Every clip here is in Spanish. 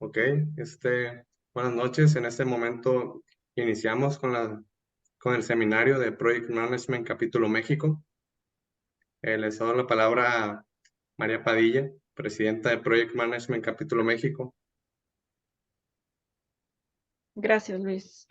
Ok, buenas noches. En este momento iniciamos con el seminario de Project Management Capítulo México. Les doy la palabra a María Padilla, presidenta de Project Management Capítulo México. Gracias, Luis.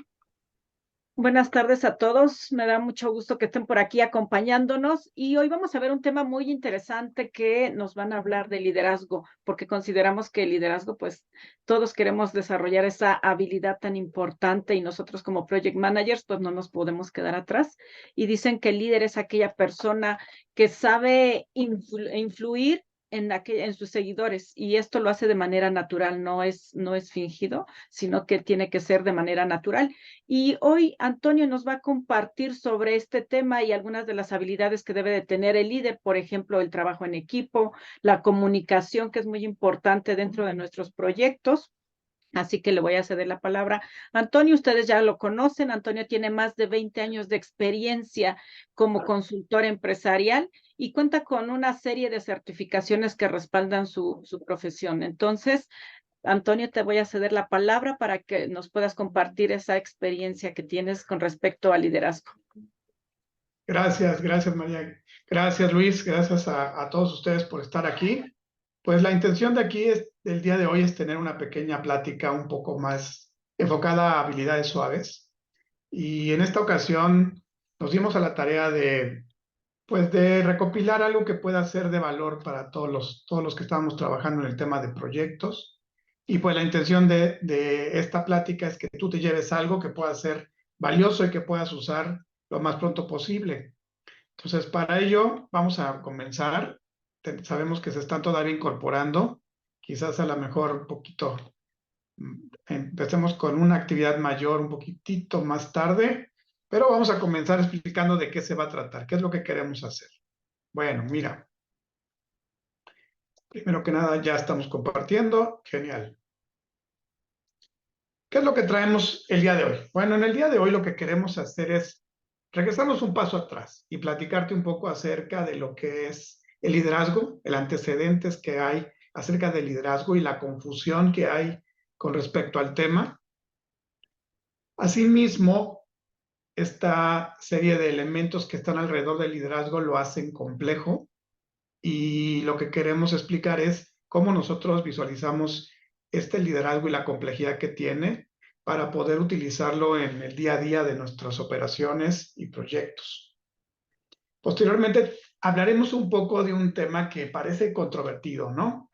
Buenas tardes a todos. Me da mucho gusto que estén por aquí acompañándonos y hoy vamos a ver un tema muy interesante que nos van a hablar de liderazgo, porque consideramos que el liderazgo, pues todos queremos desarrollar esa habilidad tan importante y nosotros como project managers, pues no nos podemos quedar atrás. Y dicen que el líder es aquella persona que sabe influir en sus seguidores y esto lo hace de manera natural, no es fingido, sino que tiene que ser de manera natural. Y hoy Antonio nos va a compartir sobre este tema y algunas de las habilidades que debe de tener el líder, por ejemplo, el trabajo en equipo, la comunicación, que es muy importante dentro de nuestros proyectos. Así que le voy a ceder la palabra. Antonio, ustedes ya lo conocen. Antonio tiene más de 20 años de experiencia como consultor empresarial y cuenta con una serie de certificaciones que respaldan su profesión. Entonces, Antonio, te voy a ceder la palabra para que nos puedas compartir esa experiencia que tienes con respecto al liderazgo. Gracias María. Gracias Luis, gracias a todos ustedes por estar aquí. Pues la intención de aquí del día de hoy es tener una pequeña plática un poco más enfocada a habilidades suaves. Y en esta ocasión nos dimos a la tarea pues de recopilar algo que pueda ser de valor para todos los que estamos trabajando en el tema de proyectos. Y pues la intención de esta plática es que tú te lleves algo que pueda ser valioso y que puedas usar lo más pronto posible. Entonces, para ello vamos a comenzar. Sabemos que se están todavía incorporando, quizás a lo mejor un poquito, empecemos con una actividad mayor un poquitito más tarde, pero vamos a comenzar explicando de qué se va a tratar, qué es lo que queremos hacer. Bueno, mira, primero que nada ya estamos compartiendo, genial. ¿Qué es lo que traemos el día de hoy? Bueno, en el día de hoy lo que queremos hacer es regresarnos un paso atrás y platicarte un poco acerca de lo que es el liderazgo, el antecedentes que hay acerca del liderazgo y la confusión que hay con respecto al tema. Asimismo, esta serie de elementos que están alrededor del liderazgo lo hacen complejo y lo que queremos explicar es cómo nosotros visualizamos este liderazgo y la complejidad que tiene para poder utilizarlo en el día a día de nuestras operaciones y proyectos. Posteriormente hablaremos un poco de un tema que parece controvertido, ¿no?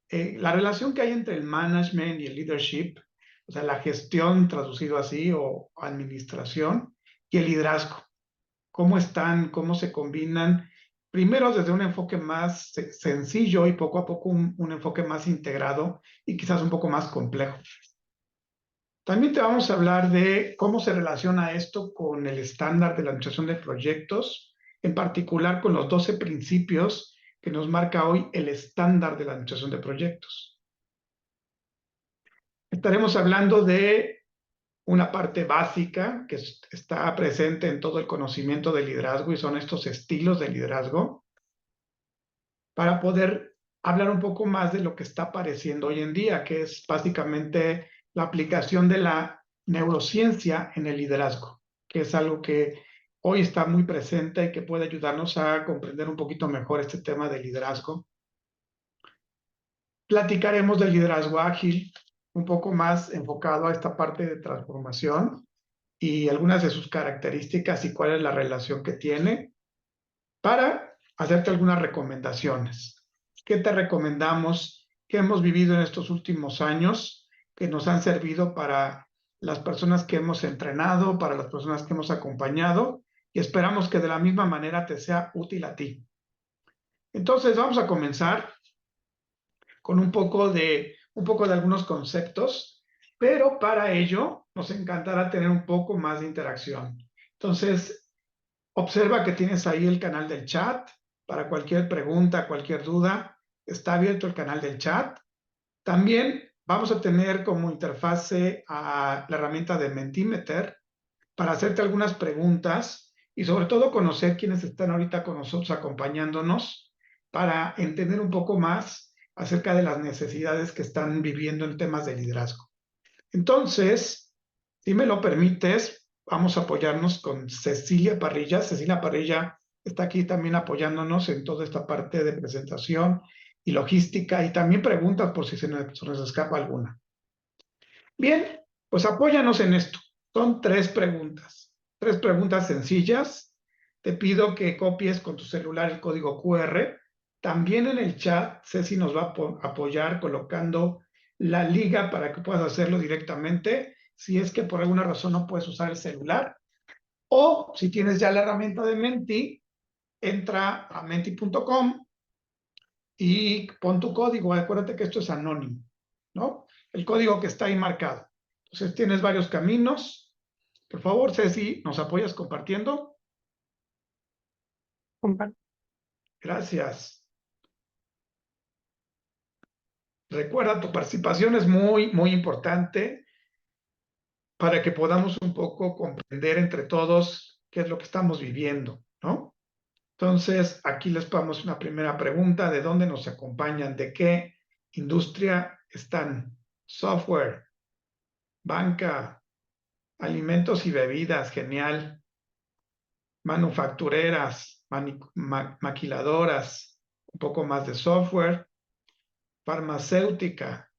La relación que hay entre el management y el leadership, o sea, la gestión traducido así o administración y el liderazgo. ¿Cómo están? ¿Cómo se combinan? Primero desde un enfoque más sencillo y poco a poco un enfoque más integrado y quizás un poco más complejo. También te vamos a hablar de cómo se relaciona esto con el estándar de la administración de proyectos, en particular con los 12 principios que nos marca hoy el estándar de la administración de proyectos. Estaremos hablando de una parte básica que está presente en todo el conocimiento del liderazgo y son estos estilos de liderazgo para poder hablar un poco más de lo que está apareciendo hoy en día, que es básicamente la aplicación de la neurociencia en el liderazgo, que es algo que hoy está muy presente y que puede ayudarnos a comprender un poquito mejor este tema del liderazgo. Platicaremos del liderazgo ágil, un poco más enfocado a esta parte de transformación y algunas de sus características y cuál es la relación que tiene para hacerte algunas recomendaciones. ¿Qué te recomendamos? ¿Qué hemos vivido en estos últimos años que nos han servido para las personas que hemos entrenado, para las personas que hemos acompañado y esperamos que de la misma manera te sea útil a ti? Entonces vamos a comenzar con un poco de algunos conceptos, pero para ello nos encantará tener un poco más de interacción. Entonces, observa que tienes ahí el canal del chat. Para cualquier pregunta, cualquier duda, está abierto el canal del chat. También vamos a tener como interfase a la herramienta de Mentimeter para hacerte algunas preguntas y sobre todo conocer quiénes están ahorita con nosotros acompañándonos para entender un poco más acerca de las necesidades que están viviendo en temas de liderazgo. Entonces, si me lo permites, vamos a apoyarnos con Cecilia Parrilla. Cecilia Parrilla está aquí también apoyándonos en toda esta parte de presentación y logística y también preguntas por si se nos escapa alguna. Bien, pues apóyanos en esto. Son 3 preguntas. 3 preguntas sencillas. Te pido que copies con tu celular el código QR. También en el chat, Ceci nos va a apoyar colocando la liga para que puedas hacerlo directamente. Si es que por alguna razón no puedes usar el celular. O si tienes ya la herramienta de Menti, entra a menti.com y pon tu código. Acuérdate que esto es anónimo, ¿no? El código que está ahí marcado. Entonces tienes varios caminos. Por favor, Ceci, ¿nos apoyas compartiendo? Gracias. Recuerda, tu participación es muy, muy importante para que podamos un poco comprender entre todos qué es lo que estamos viviendo, ¿no? Entonces, aquí les ponemos una primera pregunta: ¿de dónde nos acompañan? ¿De qué industria están? Software, banca, alimentos y bebidas, genial. Manufactureras, maquiladoras, un poco más de software. Farmacéutica,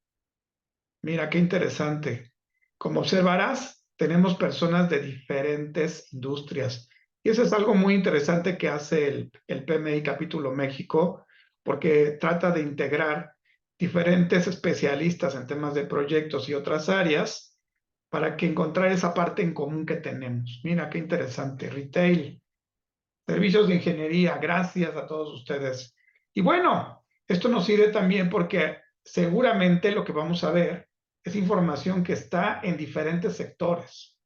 mira qué interesante. Como observarás, tenemos personas de diferentes industrias. Y eso es algo muy interesante que hace el PMI Capítulo México, porque trata de integrar diferentes especialistas en temas de proyectos y otras áreas para que encontrar esa parte en común que tenemos. Mira qué interesante. Retail, servicios de ingeniería, gracias a todos ustedes. Y bueno, esto nos sirve también porque seguramente lo que vamos a ver es información que está en diferentes sectores.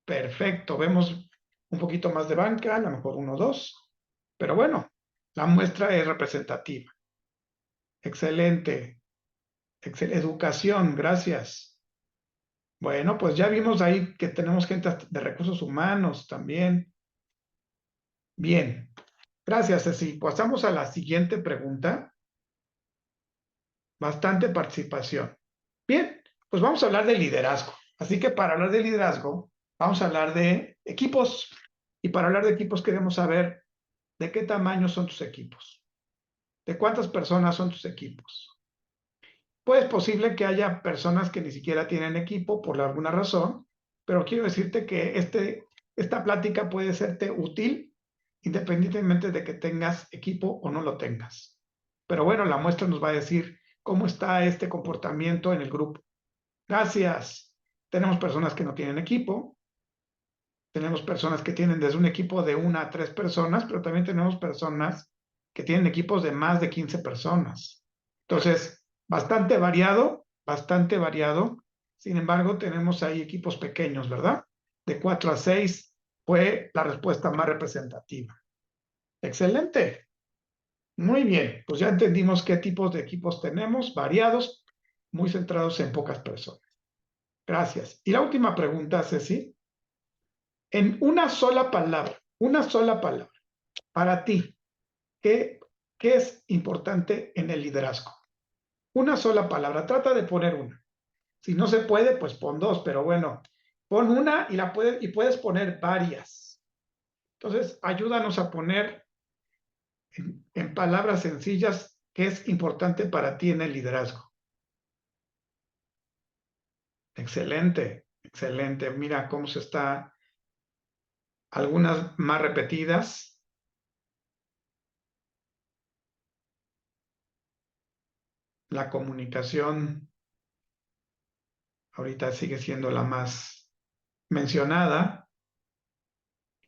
Perfecto, vemos un poquito más de banca, a lo mejor 1 o 2, pero bueno, la muestra es representativa. Excelente. Educación, gracias. Bueno, pues ya vimos ahí que tenemos gente de recursos humanos también. Bien, gracias, Ceci. Pasamos a la siguiente pregunta. Bastante participación. Bien, pues vamos a hablar de liderazgo. Así que para hablar de liderazgo, vamos a hablar de equipos. Y para hablar de equipos queremos saber de qué tamaño son tus equipos. ¿De cuántas personas son tus equipos? Pues es posible que haya personas que ni siquiera tienen equipo por alguna razón, pero quiero decirte que esta plática puede serte útil independientemente de que tengas equipo o no lo tengas. Pero bueno, la muestra nos va a decir cómo está este comportamiento en el grupo. Gracias. Tenemos personas que no tienen equipo, tenemos personas que tienen desde un equipo de 1 a 3 personas, pero también tenemos personas que tienen equipos de más de 15 personas. Entonces, bastante variado, bastante variado. Sin embargo, tenemos ahí equipos pequeños, ¿verdad? De 4 a 6 fue la respuesta más representativa. Excelente. Muy bien, pues ya entendimos qué tipos de equipos tenemos, variados, muy centrados en pocas personas. Gracias. Y la última pregunta, Ceci. En una sola palabra, para ti, ¿qué es importante en el liderazgo? Una sola palabra, trata de poner una. Si no se puede, pues pon 2, pero bueno, pon una y puedes poner varias. Entonces, ayúdanos a poner en palabras sencillas qué es importante para ti en el liderazgo. Excelente, excelente. Mira cómo se está, algunas más repetidas. La comunicación ahorita sigue siendo la más mencionada.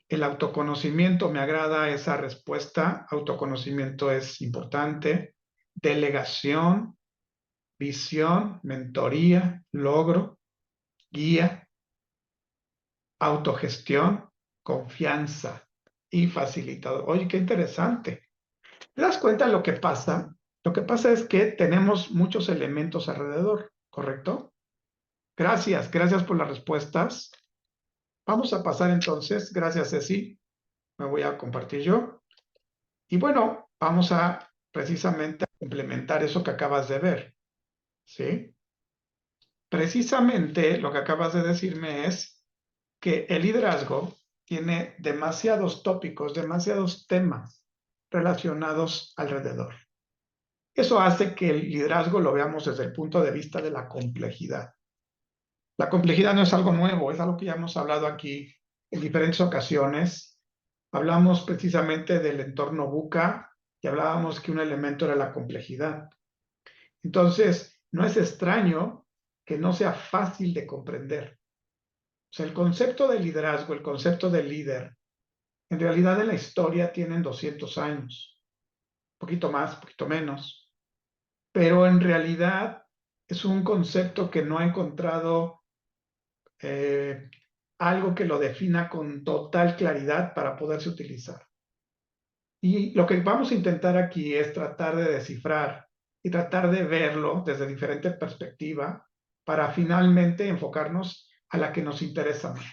El autoconocimiento, me agrada esa respuesta. Autoconocimiento es importante. Delegación, visión, mentoría, logro, guía, autogestión, confianza y facilitador. Oye, qué interesante. ¿Te das cuenta de lo que pasa? Lo que pasa es que tenemos muchos elementos alrededor, ¿correcto? Gracias, gracias por las respuestas. Vamos a pasar entonces, gracias Ceci, me voy a compartir yo. Y bueno, vamos a precisamente complementar eso que acabas de ver, ¿sí? Precisamente lo que acabas de decirme es que el liderazgo tiene demasiados tópicos, demasiados temas relacionados alrededor. Eso hace que el liderazgo lo veamos desde el punto de vista de la complejidad. La complejidad no es algo nuevo, es algo que ya hemos hablado aquí en diferentes ocasiones. Hablamos precisamente del entorno VUCA y hablábamos que un elemento era la complejidad. Entonces, no es extraño que no sea fácil de comprender. O sea, el concepto de liderazgo, el concepto de líder, en realidad en la historia tienen 200 años, poquito más, poquito menos, pero en realidad es un concepto que no ha encontrado algo que lo defina con total claridad para poderse utilizar. Y lo que vamos a intentar aquí es tratar de descifrar y tratar de verlo desde diferente perspectiva para finalmente enfocarnos a la que nos interesa más.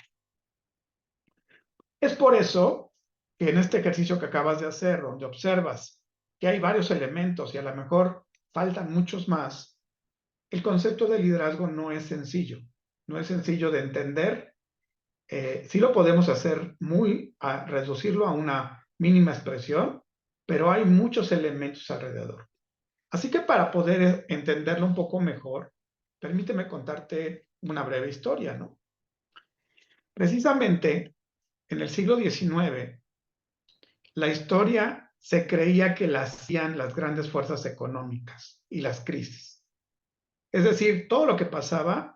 Es por eso que en este ejercicio que acabas de hacer, donde observas que hay varios elementos y a lo mejor faltan muchos más, el concepto de liderazgo no es sencillo. No es sencillo de entender. Sí lo podemos hacer a reducirlo a una mínima expresión, pero hay muchos elementos alrededor. Así que para poder entenderlo un poco mejor, permíteme contarte una breve historia, ¿no? Precisamente en el siglo XIX, la historia se creía que la hacían las grandes fuerzas económicas y las crisis. Es decir, todo lo que pasaba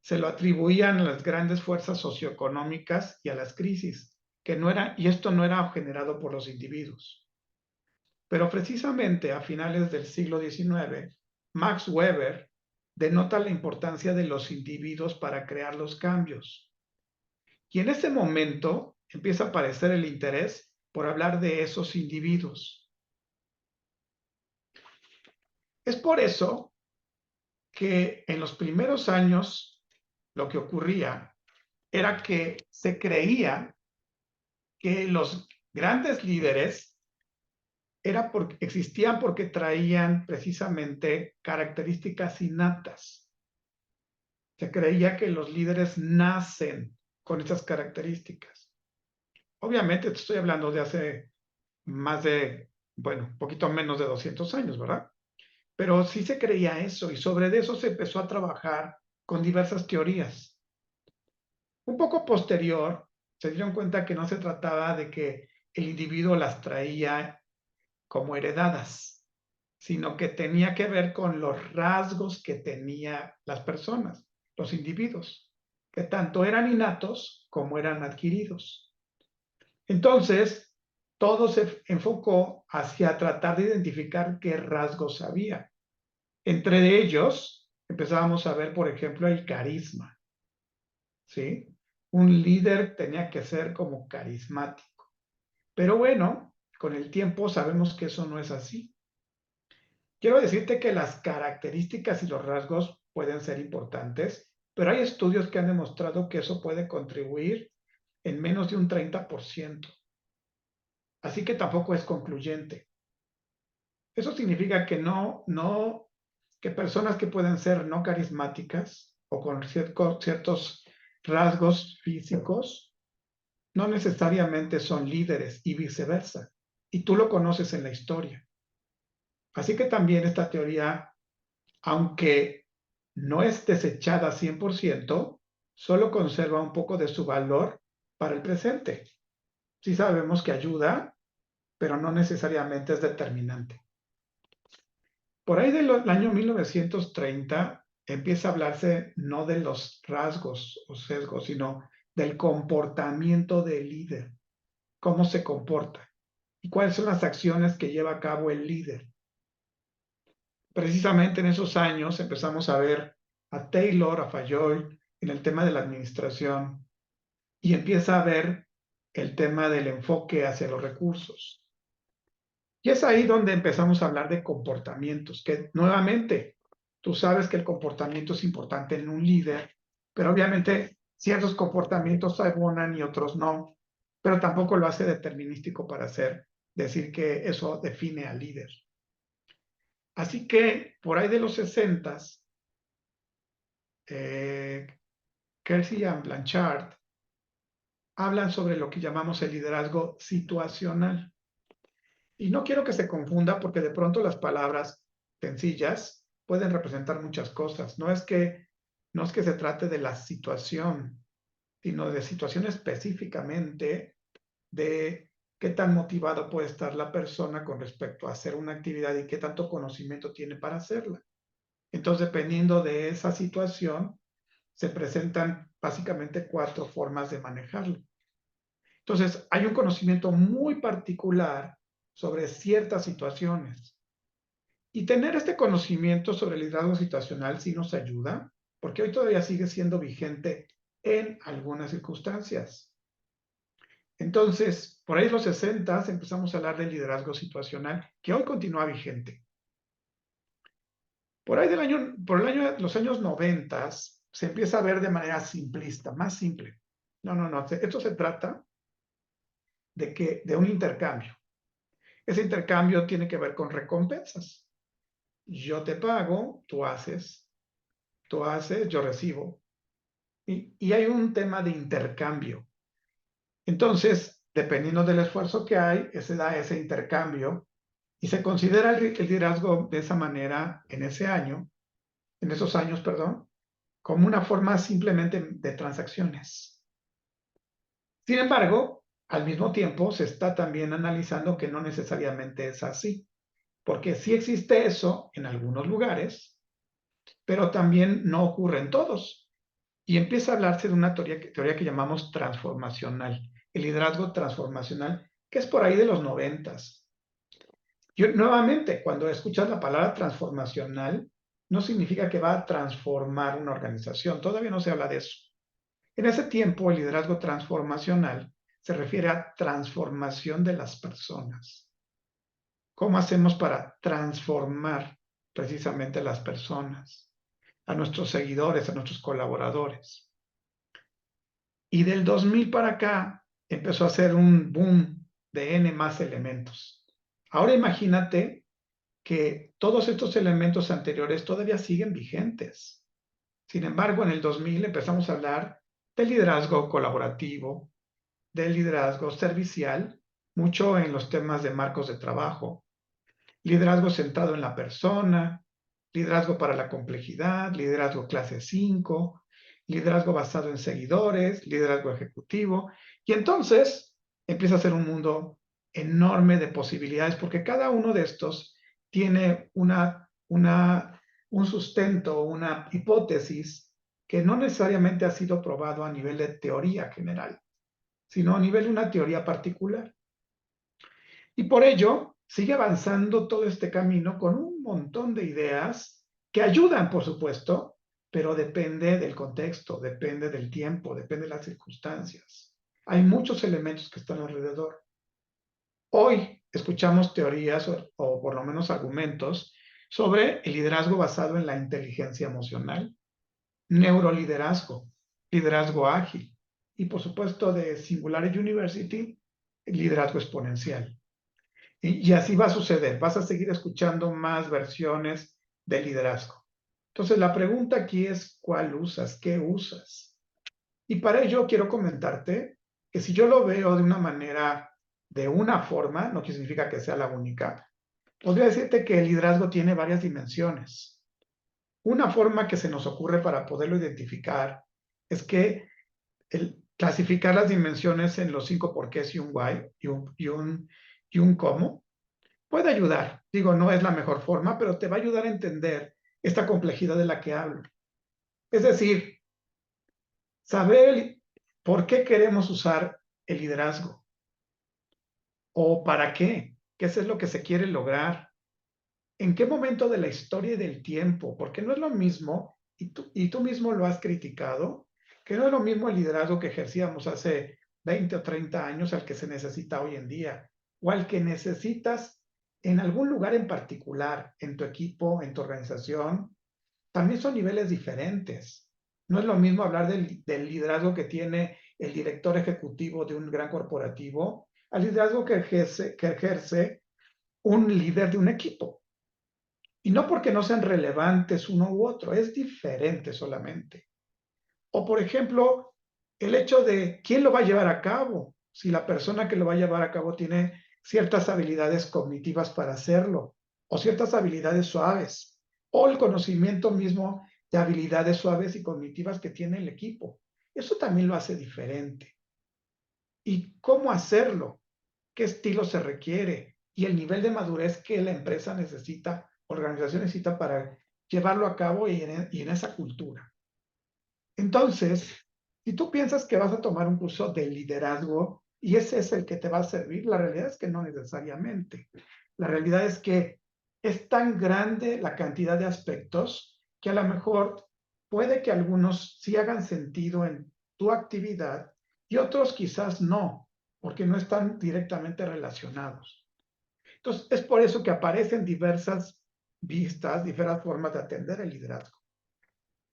se lo atribuían a las grandes fuerzas socioeconómicas y a las crisis, y esto no era generado por los individuos. Pero precisamente a finales del siglo XIX, Max Weber denota la importancia de los individuos para crear los cambios. Y en ese momento empieza a aparecer el interés por hablar de esos individuos. Es por eso que en los primeros años lo que ocurría era que se creía que los grandes líderes existían porque traían precisamente características innatas. Se creía que los líderes nacen con esas características. Obviamente te estoy hablando de hace un poquito menos de 200 años, ¿verdad? Pero sí se creía eso y sobre eso se empezó a trabajar con diversas teorías. Un poco posterior, se dieron cuenta que no se trataba de que el individuo las traía como heredadas, sino que tenía que ver con los rasgos que tenían las personas, los individuos, que tanto eran innatos como eran adquiridos. Entonces, todo se enfocó hacia tratar de identificar qué rasgos había. Entre ellos, empezábamos a ver, por ejemplo, el carisma, ¿sí? Un líder tenía que ser como carismático. Pero bueno, con el tiempo sabemos que eso no es así. Quiero decirte que las características y los rasgos pueden ser importantes, pero hay estudios que han demostrado que eso puede contribuir en menos de un 30%. Así que tampoco es concluyente. Eso significa que que personas que pueden ser no carismáticas o con ciertos rasgos físicos, no necesariamente son líderes y viceversa. Y tú lo conoces en la historia. Así que también esta teoría, aunque no es desechada 100%, solo conserva un poco de su valor para el presente. Sí sabemos que ayuda, pero no necesariamente es determinante. Por ahí del año 1930 empieza a hablarse no de los rasgos o sesgos, sino del comportamiento del líder, cómo se comporta y cuáles son las acciones que lleva a cabo el líder. Precisamente en esos años empezamos a ver a Taylor, a Fayol, en el tema de la administración y empieza a ver el tema del enfoque hacia los recursos. Y es ahí donde empezamos a hablar de comportamientos, que nuevamente tú sabes que el comportamiento es importante en un líder, pero obviamente ciertos comportamientos abonan y otros no, pero tampoco lo hace determinístico para decir que eso define al líder. Así que por ahí de los 60s, Kelsey y Blanchard hablan sobre lo que llamamos el liderazgo situacional. Y no quiero que se confunda porque de pronto las palabras sencillas pueden representar muchas cosas. No es que se trate de la situación, sino de situación específicamente de qué tan motivado puede estar la persona con respecto a hacer una actividad y qué tanto conocimiento tiene para hacerla. Entonces, dependiendo de esa situación, se presentan básicamente 4 formas de manejarlo. Entonces, hay un conocimiento muy particular sobre ciertas situaciones. Y tener este conocimiento sobre el liderazgo situacional sí nos ayuda, porque hoy todavía sigue siendo vigente en algunas circunstancias. Entonces, por ahí en los 60 empezamos a hablar del liderazgo situacional, que hoy continúa vigente. Por ahí los años 90 se empieza a ver de manera simplista, más simple. No, esto se trata de un intercambio. Ese intercambio tiene que ver con recompensas. Yo te pago, tú haces, yo recibo. Y hay un tema de intercambio. Entonces, dependiendo del esfuerzo que hay, se da ese intercambio y se considera el liderazgo de esa manera en esos años, como una forma simplemente de transacciones. Sin embargo, al mismo tiempo se está también analizando que no necesariamente es así, porque sí existe eso en algunos lugares, pero también no ocurre en todos. Y empieza a hablarse de una teoría que llamamos transformacional, el liderazgo transformacional, que es por ahí de los 90s. Nuevamente, cuando escuchas la palabra transformacional, no significa que va a transformar una organización, todavía no se habla de eso. En ese tiempo, el liderazgo transformacional se refiere a transformación de las personas. ¿Cómo hacemos para transformar precisamente las personas, a nuestros seguidores, a nuestros colaboradores? Y del 2000 para acá empezó a ser un boom de N más elementos. Ahora imagínate que todos estos elementos anteriores todavía siguen vigentes. Sin embargo, en el 2000 empezamos a hablar del liderazgo colaborativo, del liderazgo servicial, mucho en los temas de marcos de trabajo, liderazgo centrado en la persona, liderazgo para la complejidad, liderazgo clase 5, liderazgo basado en seguidores, liderazgo ejecutivo. Y entonces empieza a ser un mundo enorme de posibilidades porque cada uno de estos tiene un sustento, una hipótesis que no necesariamente ha sido probado a nivel de teoría general, sino a nivel de una teoría particular. Y por ello, sigue avanzando todo este camino con un montón de ideas que ayudan, por supuesto, pero depende del contexto, depende del tiempo, depende de las circunstancias. Hay muchos elementos que están alrededor. Hoy escuchamos teorías o por lo menos argumentos sobre el liderazgo basado en la inteligencia emocional, neuroliderazgo, liderazgo ágil y por supuesto de Singularity University, liderazgo exponencial. Y así va a suceder, vas a seguir escuchando más versiones de liderazgo. Entonces la pregunta aquí es, ¿cuál usas? ¿Qué usas? Y para ello quiero comentarte que si yo lo veo de una manera, de una forma, no significa que sea la única, podría decirte que el liderazgo tiene varias dimensiones. Una forma que se nos ocurre para poderlo identificar es que clasificar las dimensiones en los 5 porqués y un why y un cómo puede ayudar. Digo, no es la mejor forma, pero te va a ayudar a entender esta complejidad de la que hablo. Es decir, saber por qué queremos usar el liderazgo o para qué, qué es lo que se quiere lograr, en qué momento de la historia y del tiempo, porque no es lo mismo, y tú mismo lo has criticado, que no es lo mismo el liderazgo que ejercíamos hace 20 o 30 años al que se necesita hoy en día, o al que necesitas en algún lugar en particular, en tu equipo, en tu organización. También son niveles diferentes. No es lo mismo hablar del liderazgo que tiene el director ejecutivo de un gran corporativo al liderazgo que ejerce un líder de un equipo. Y no porque no sean relevantes uno u otro, es diferente solamente. O por ejemplo, el hecho de quién lo va a llevar a cabo. Si la persona que lo va a llevar a cabo tiene ciertas habilidades cognitivas para hacerlo, o ciertas habilidades suaves, o el conocimiento mismo de habilidades suaves y cognitivas que tiene el equipo. Eso también lo hace diferente. ¿Y cómo hacerlo? ¿Qué estilo se requiere? Y el nivel de madurez que la empresa necesita, organización necesita para llevarlo a cabo y en esa cultura. Entonces, si tú piensas que vas a tomar un curso de liderazgo y ese es el que te va a servir, la realidad es que no necesariamente. La realidad es que es tan grande la cantidad de aspectos que a lo mejor puede que algunos sí hagan sentido en tu actividad y otros quizás no, porque no están directamente relacionados. Entonces, es por eso que aparecen diversas vistas, diversas formas de atender el liderazgo.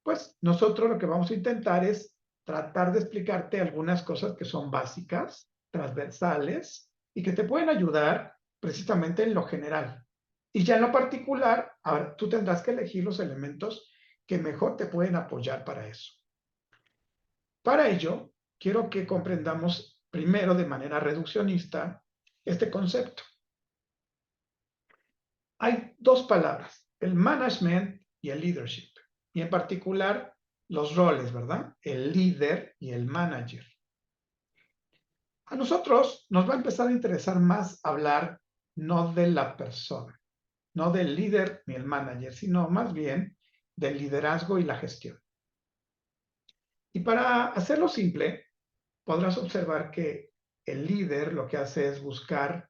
Pues nosotros lo que vamos a intentar es tratar de explicarte algunas cosas que son básicas, transversales y que te pueden ayudar precisamente en lo general. Y ya en lo particular, ahora tú tendrás que elegir los elementos que mejor te pueden apoyar para eso. Para ello, quiero que comprendamos primero de manera reduccionista este concepto. Hay dos palabras, el management y el leadership, y en particular los roles, ¿verdad? El líder y el manager. A nosotros nos va a empezar a interesar más hablar no de la persona, no del líder ni el manager, sino más bien del liderazgo y la gestión. Y para hacerlo simple, podrás observar que el líder lo que hace es buscar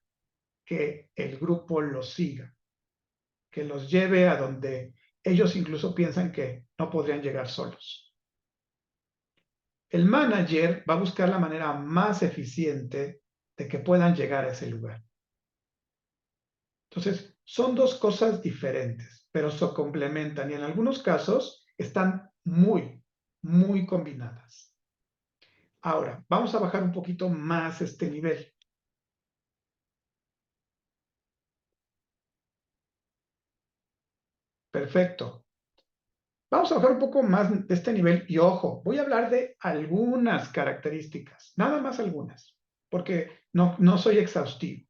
que el grupo lo siga, que los lleve a donde ellos incluso piensan que no podrían llegar solos. El manager va a buscar la manera más eficiente de que puedan llegar a ese lugar. Entonces, son dos cosas diferentes, pero se complementan y en algunos casos están muy combinadas. Ahora, vamos a bajar un poquito más este nivel. Perfecto. Vamos a bajar un poco más de este nivel y ojo, voy a hablar de algunas características, nada más algunas, porque no soy exhaustivo.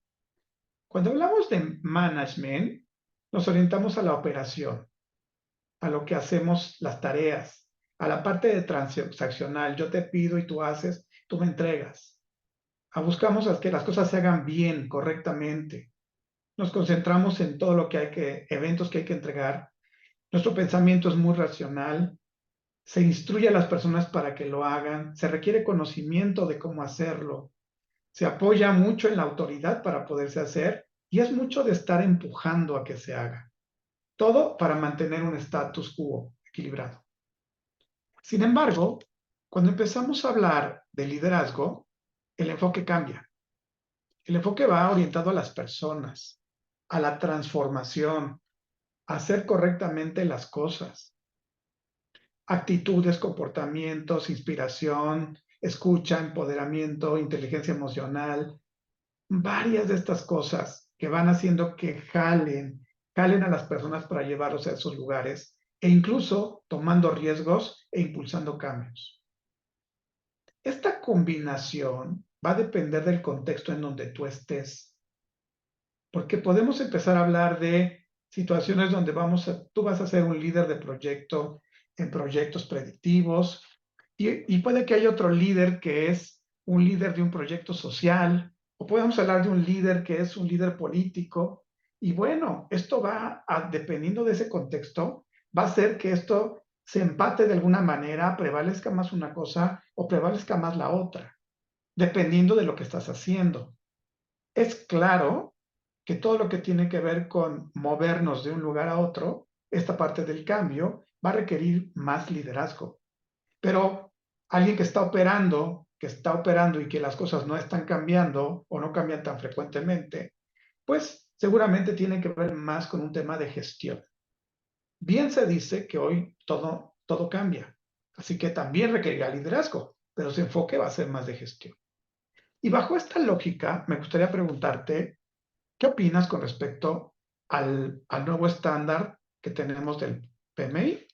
Cuando hablamos de management, nos orientamos a la operación, a lo que hacemos, las tareas, a la parte de transaccional. Yo te pido y tú haces, tú me entregas. Buscamos que las cosas se hagan bien, correctamente. Nos concentramos en todo lo que hay que, eventos que hay que entregar. Nuestro pensamiento es muy racional. Se instruye a las personas para que lo hagan. Se requiere conocimiento de cómo hacerlo. Se apoya mucho en la autoridad para poderse hacer y es mucho de estar empujando a que se haga. Todo para mantener un status quo equilibrado. Sin embargo, cuando empezamos a hablar de liderazgo, el enfoque cambia. El enfoque va orientado a las personas, a la transformación, a hacer correctamente las cosas. Actitudes, comportamientos, inspiración, escucha, empoderamiento, inteligencia emocional, varias de estas cosas que van haciendo que jalen a las personas para llevarlos a esos lugares e incluso tomando riesgos e impulsando cambios. Esta combinación va a depender del contexto en donde tú estés, porque podemos empezar a hablar de situaciones donde tú vas a ser un líder de proyecto en proyectos predictivos y puede que haya otro líder que es un líder de un proyecto social o podemos hablar de un líder que es un líder político y bueno, esto dependiendo de ese contexto, va a hacer que esto se empate de alguna manera, prevalezca más una cosa o prevalezca más la otra, dependiendo de lo que estás haciendo. Es claro que todo lo que tiene que ver con movernos de un lugar a otro, esta parte del cambio, va a requerir más liderazgo. Pero alguien que está operando y que las cosas no están cambiando o no cambian tan frecuentemente, pues seguramente tiene que ver más con un tema de gestión. Bien se dice que hoy todo cambia, así que también requerirá liderazgo, pero su enfoque va a ser más de gestión. Y bajo esta lógica, me gustaría preguntarte, ¿qué opinas con respecto al nuevo estándar que tenemos del PMI,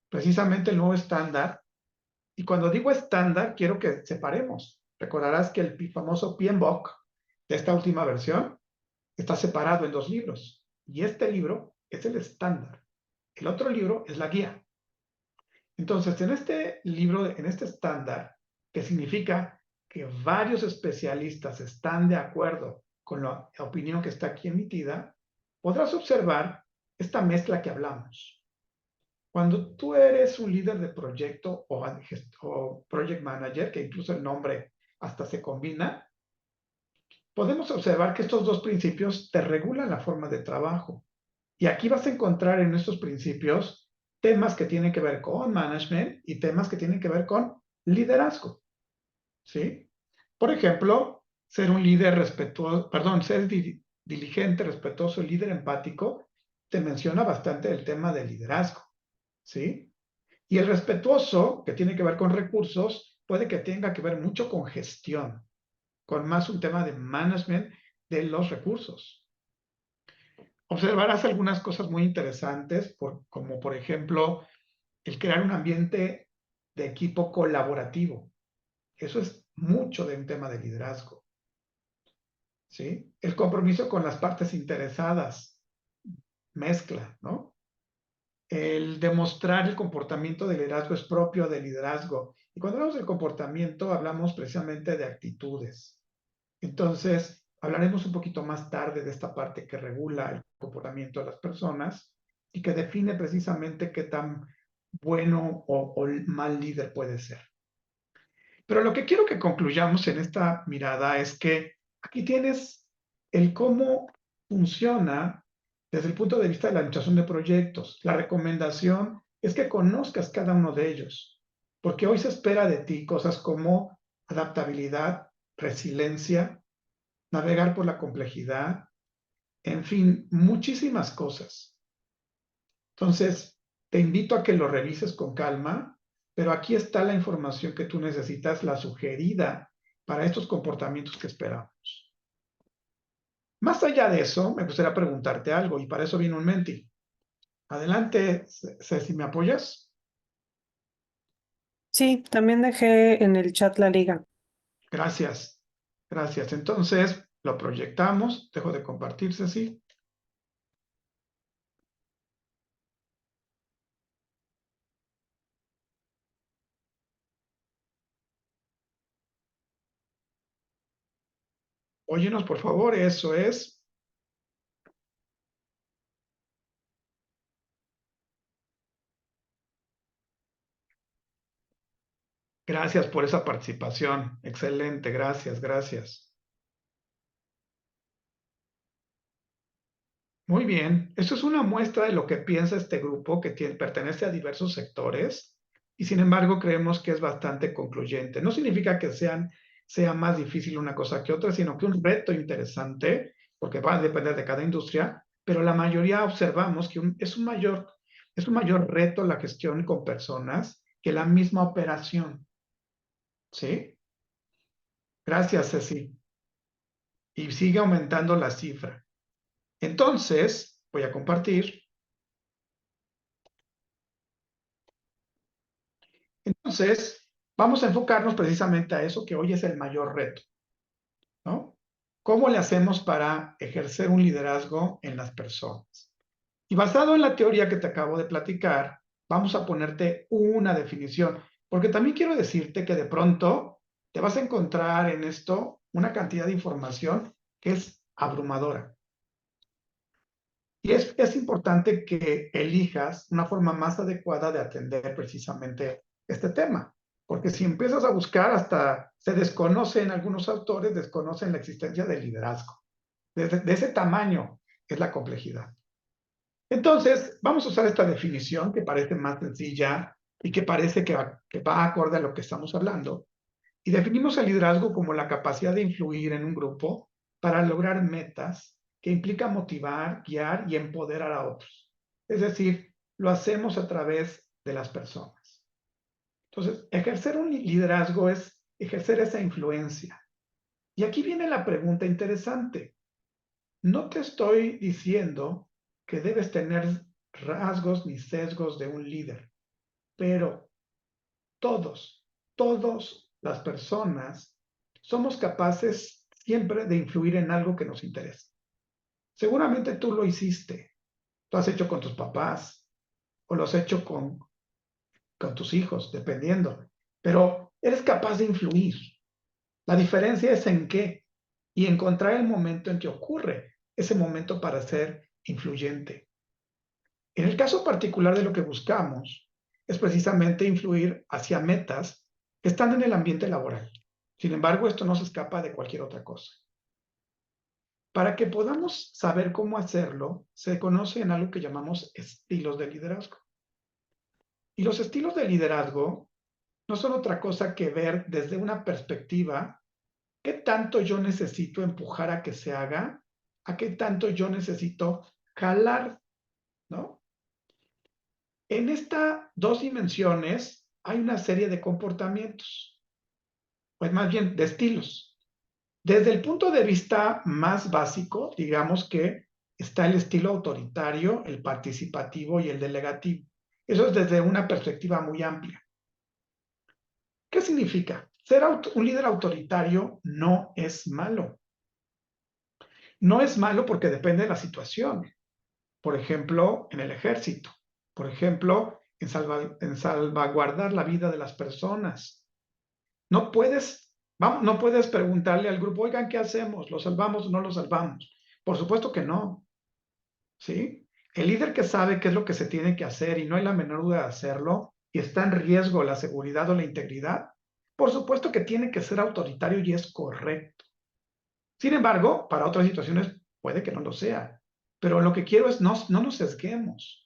precisamente el nuevo estándar. Y cuando digo estándar, quiero que separemos. Recordarás que el famoso PMBOK de esta última versión está separado en 2 libros. Y este libro es el estándar. El otro libro es la guía. Entonces, en este libro, en este estándar, que significa que varios especialistas están de acuerdo con la opinión que está aquí emitida, podrás observar esta mezcla que hablamos. Cuando tú eres un líder de proyecto o project manager, que incluso el nombre hasta se combina, podemos observar que estos 2 principios te regulan la forma de trabajo. Y aquí vas a encontrar en estos principios temas que tienen que ver con management y temas que tienen que ver con liderazgo, ¿sí? Por ejemplo, ser un líder respetuoso, perdón, ser diligente, respetuoso, líder empático, te menciona bastante el tema de liderazgo, ¿sí? Y el respetuoso, que tiene que ver con recursos, puede que tenga que ver mucho con gestión, con más un tema de management de los recursos. Observarás algunas cosas muy interesantes, como por ejemplo, el crear un ambiente de equipo colaborativo. Eso es mucho de un tema de liderazgo, ¿sí? El compromiso con las partes interesadas, mezcla, ¿no? El demostrar el comportamiento de liderazgo es propio del liderazgo. Y cuando hablamos del comportamiento, hablamos precisamente de actitudes. Entonces, hablaremos un poquito más tarde de esta parte que regula el comportamiento de las personas y que define precisamente qué tan bueno o mal líder puede ser. Pero lo que quiero que concluyamos en esta mirada es que aquí tienes el cómo funciona desde el punto de vista de la administración de proyectos. La recomendación es que conozcas cada uno de ellos, porque hoy se espera de ti cosas como adaptabilidad, resiliencia, navegar por la complejidad, en fin, muchísimas cosas. Entonces, te invito a que lo revises con calma, pero aquí está la información que tú necesitas, la sugerida para estos comportamientos que esperamos. Más allá de eso, me gustaría preguntarte algo y para eso viene un Menti. Adelante, Ceci, ¿me apoyas? Sí, también dejé en el chat la liga. Gracias, gracias. Entonces, lo proyectamos. Dejo de compartir, Ceci. Óyenos, por favor, eso es. Gracias por esa participación. Excelente, gracias, gracias. Muy bien, eso es una muestra de lo que piensa este grupo que pertenece a diversos sectores y sin embargo creemos que es bastante concluyente. No significa que sea más difícil una cosa que otra, sino que un reto interesante, porque va a depender de cada industria, pero la mayoría observamos que es un mayor reto la gestión con personas que la misma operación. ¿Sí? Gracias, Ceci. Y sigue aumentando la cifra. Entonces, voy a compartir. Entonces, vamos a enfocarnos precisamente a eso que hoy es el mayor reto, ¿no? ¿Cómo le hacemos para ejercer un liderazgo en las personas? Y basado en la teoría que te acabo de platicar, vamos a ponerte una definición, porque también quiero decirte que de pronto te vas a encontrar en esto una cantidad de información que es abrumadora. Y es importante que elijas una forma más adecuada de atender precisamente este tema. Porque si empiezas a buscar, hasta se desconoce en algunos autores, desconocen la existencia del liderazgo. De ese tamaño es la complejidad. Entonces, vamos a usar esta definición que parece más sencilla y que parece que va acorde a lo que estamos hablando. Y definimos el liderazgo como la capacidad de influir en un grupo para lograr metas que implica motivar, guiar y empoderar a otros. Es decir, lo hacemos a través de las personas. Entonces, ejercer un liderazgo es ejercer esa influencia. Y aquí viene la pregunta interesante. No te estoy diciendo que debes tener rasgos ni sesgos de un líder, pero todos las personas somos capaces siempre de influir en algo que nos interesa. Seguramente tú lo hiciste, lo has hecho con tus papás o lo has hecho con tus hijos, dependiendo, pero eres capaz de influir. La diferencia es en qué y encontrar el momento en que ocurre ese momento para ser influyente. En el caso particular de lo que buscamos es precisamente influir hacia metas que están en el ambiente laboral. Sin embargo, esto no se escapa de cualquier otra cosa. Para que podamos saber cómo hacerlo, se conoce en algo que llamamos estilos de liderazgo. Y los estilos de liderazgo no son otra cosa que ver desde una perspectiva qué tanto yo necesito empujar a que se haga, a qué tanto yo necesito jalar, ¿no? En estas dos dimensiones hay una serie de comportamientos, pues más bien de estilos. Desde el punto de vista más básico, digamos que está el estilo autoritario, el participativo y el delegativo. Eso es desde una perspectiva muy amplia. ¿Qué significa? Ser un líder autoritario no es malo. No es malo porque depende de la situación. Por ejemplo, en el ejército. Por ejemplo, en salvaguardar la vida de las personas. No puedes preguntarle al grupo, oigan, ¿qué hacemos? ¿Lo salvamos o no lo salvamos? Por supuesto que no. ¿Sí? El líder que sabe qué es lo que se tiene que hacer y no hay la menor duda de hacerlo y está en riesgo la seguridad o la integridad, por supuesto que tiene que ser autoritario y es correcto. Sin embargo, para otras situaciones puede que no lo sea. Pero lo que quiero es no nos sesguemos.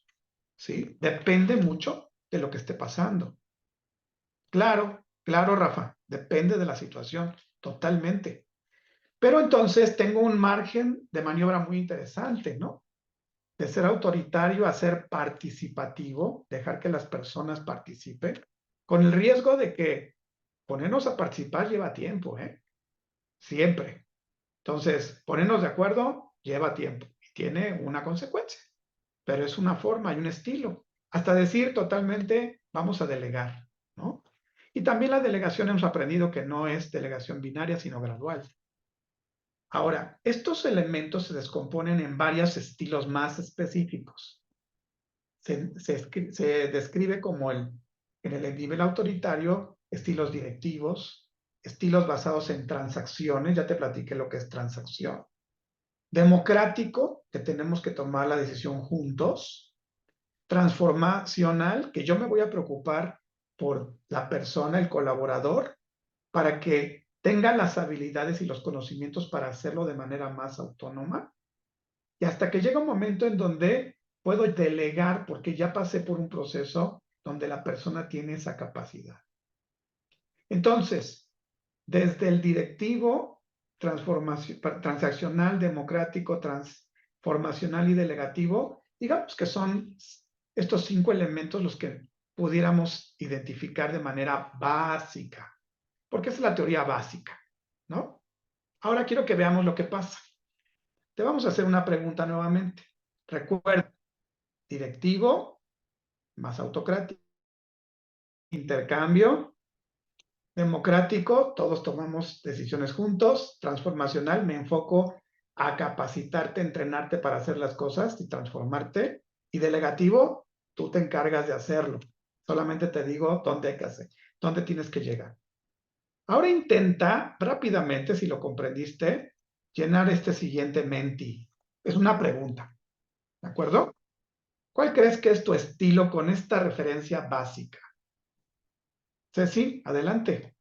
¿Sí? Depende mucho de lo que esté pasando. Claro, Rafa, depende de la situación, totalmente. Pero entonces tengo un margen de maniobra muy interesante, ¿no? De ser autoritario a ser participativo, dejar que las personas participen, con el riesgo de que ponernos a participar lleva tiempo, ¿eh? Siempre. Entonces, ponernos de acuerdo lleva tiempo y tiene una consecuencia, pero es una forma y un estilo. Hasta decir totalmente, vamos a delegar, ¿no? Y también la delegación hemos aprendido que no es delegación binaria, sino gradual. Ahora, estos elementos se descomponen en varios estilos más específicos. Se describe como en el nivel autoritario, estilos directivos, estilos basados en transacciones, ya te platiqué lo que es transacción. Democrático, que tenemos que tomar la decisión juntos. Transformacional, que yo me voy a preocupar por la persona, el colaborador, para que tenga las habilidades y los conocimientos para hacerlo de manera más autónoma. Y hasta que llega un momento en donde puedo delegar porque ya pasé por un proceso donde la persona tiene esa capacidad. Entonces, desde el directivo, transaccional, democrático, transformacional y delegativo, digamos que son estos 5 elementos los que pudiéramos identificar de manera básica, porque esa es la teoría básica, ¿no? Ahora quiero que veamos lo que pasa. Te vamos a hacer una pregunta nuevamente. Recuerda, directivo más autocrático, intercambio, democrático, todos tomamos decisiones juntos, transformacional, me enfoco a capacitarte, entrenarte para hacer las cosas y transformarte, y delegativo, tú te encargas de hacerlo. Solamente te digo dónde hay que hacer, dónde tienes que llegar. Ahora intenta rápidamente, si lo comprendiste, llenar este siguiente menti. Es una pregunta, ¿de acuerdo? ¿Cuál crees que es tu estilo con esta referencia básica? Ceci, adelante.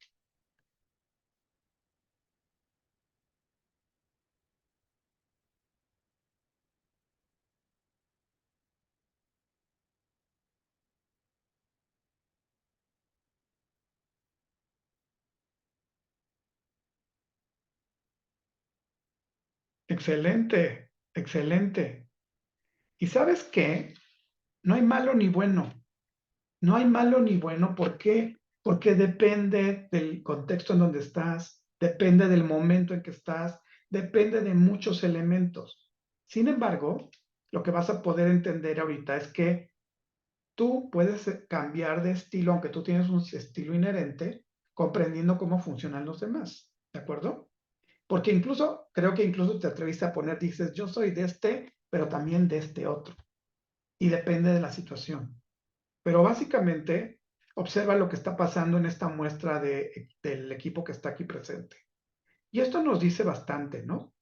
Excelente, excelente. ¿Y sabes qué? No hay malo ni bueno. No hay malo ni bueno. ¿Por qué? Porque depende del contexto en donde estás, depende del momento en que estás, depende de muchos elementos. Sin embargo, lo que vas a poder entender ahorita es que tú puedes cambiar de estilo, aunque tú tienes un estilo inherente, comprendiendo cómo funcionan los demás, ¿de acuerdo? Porque incluso, creo que incluso te atreviste a poner, dices, yo soy de este, pero también de este otro. Y depende de la situación. Pero básicamente, observa lo que está pasando en esta muestra del equipo que está aquí presente. Y esto nos dice bastante, ¿no?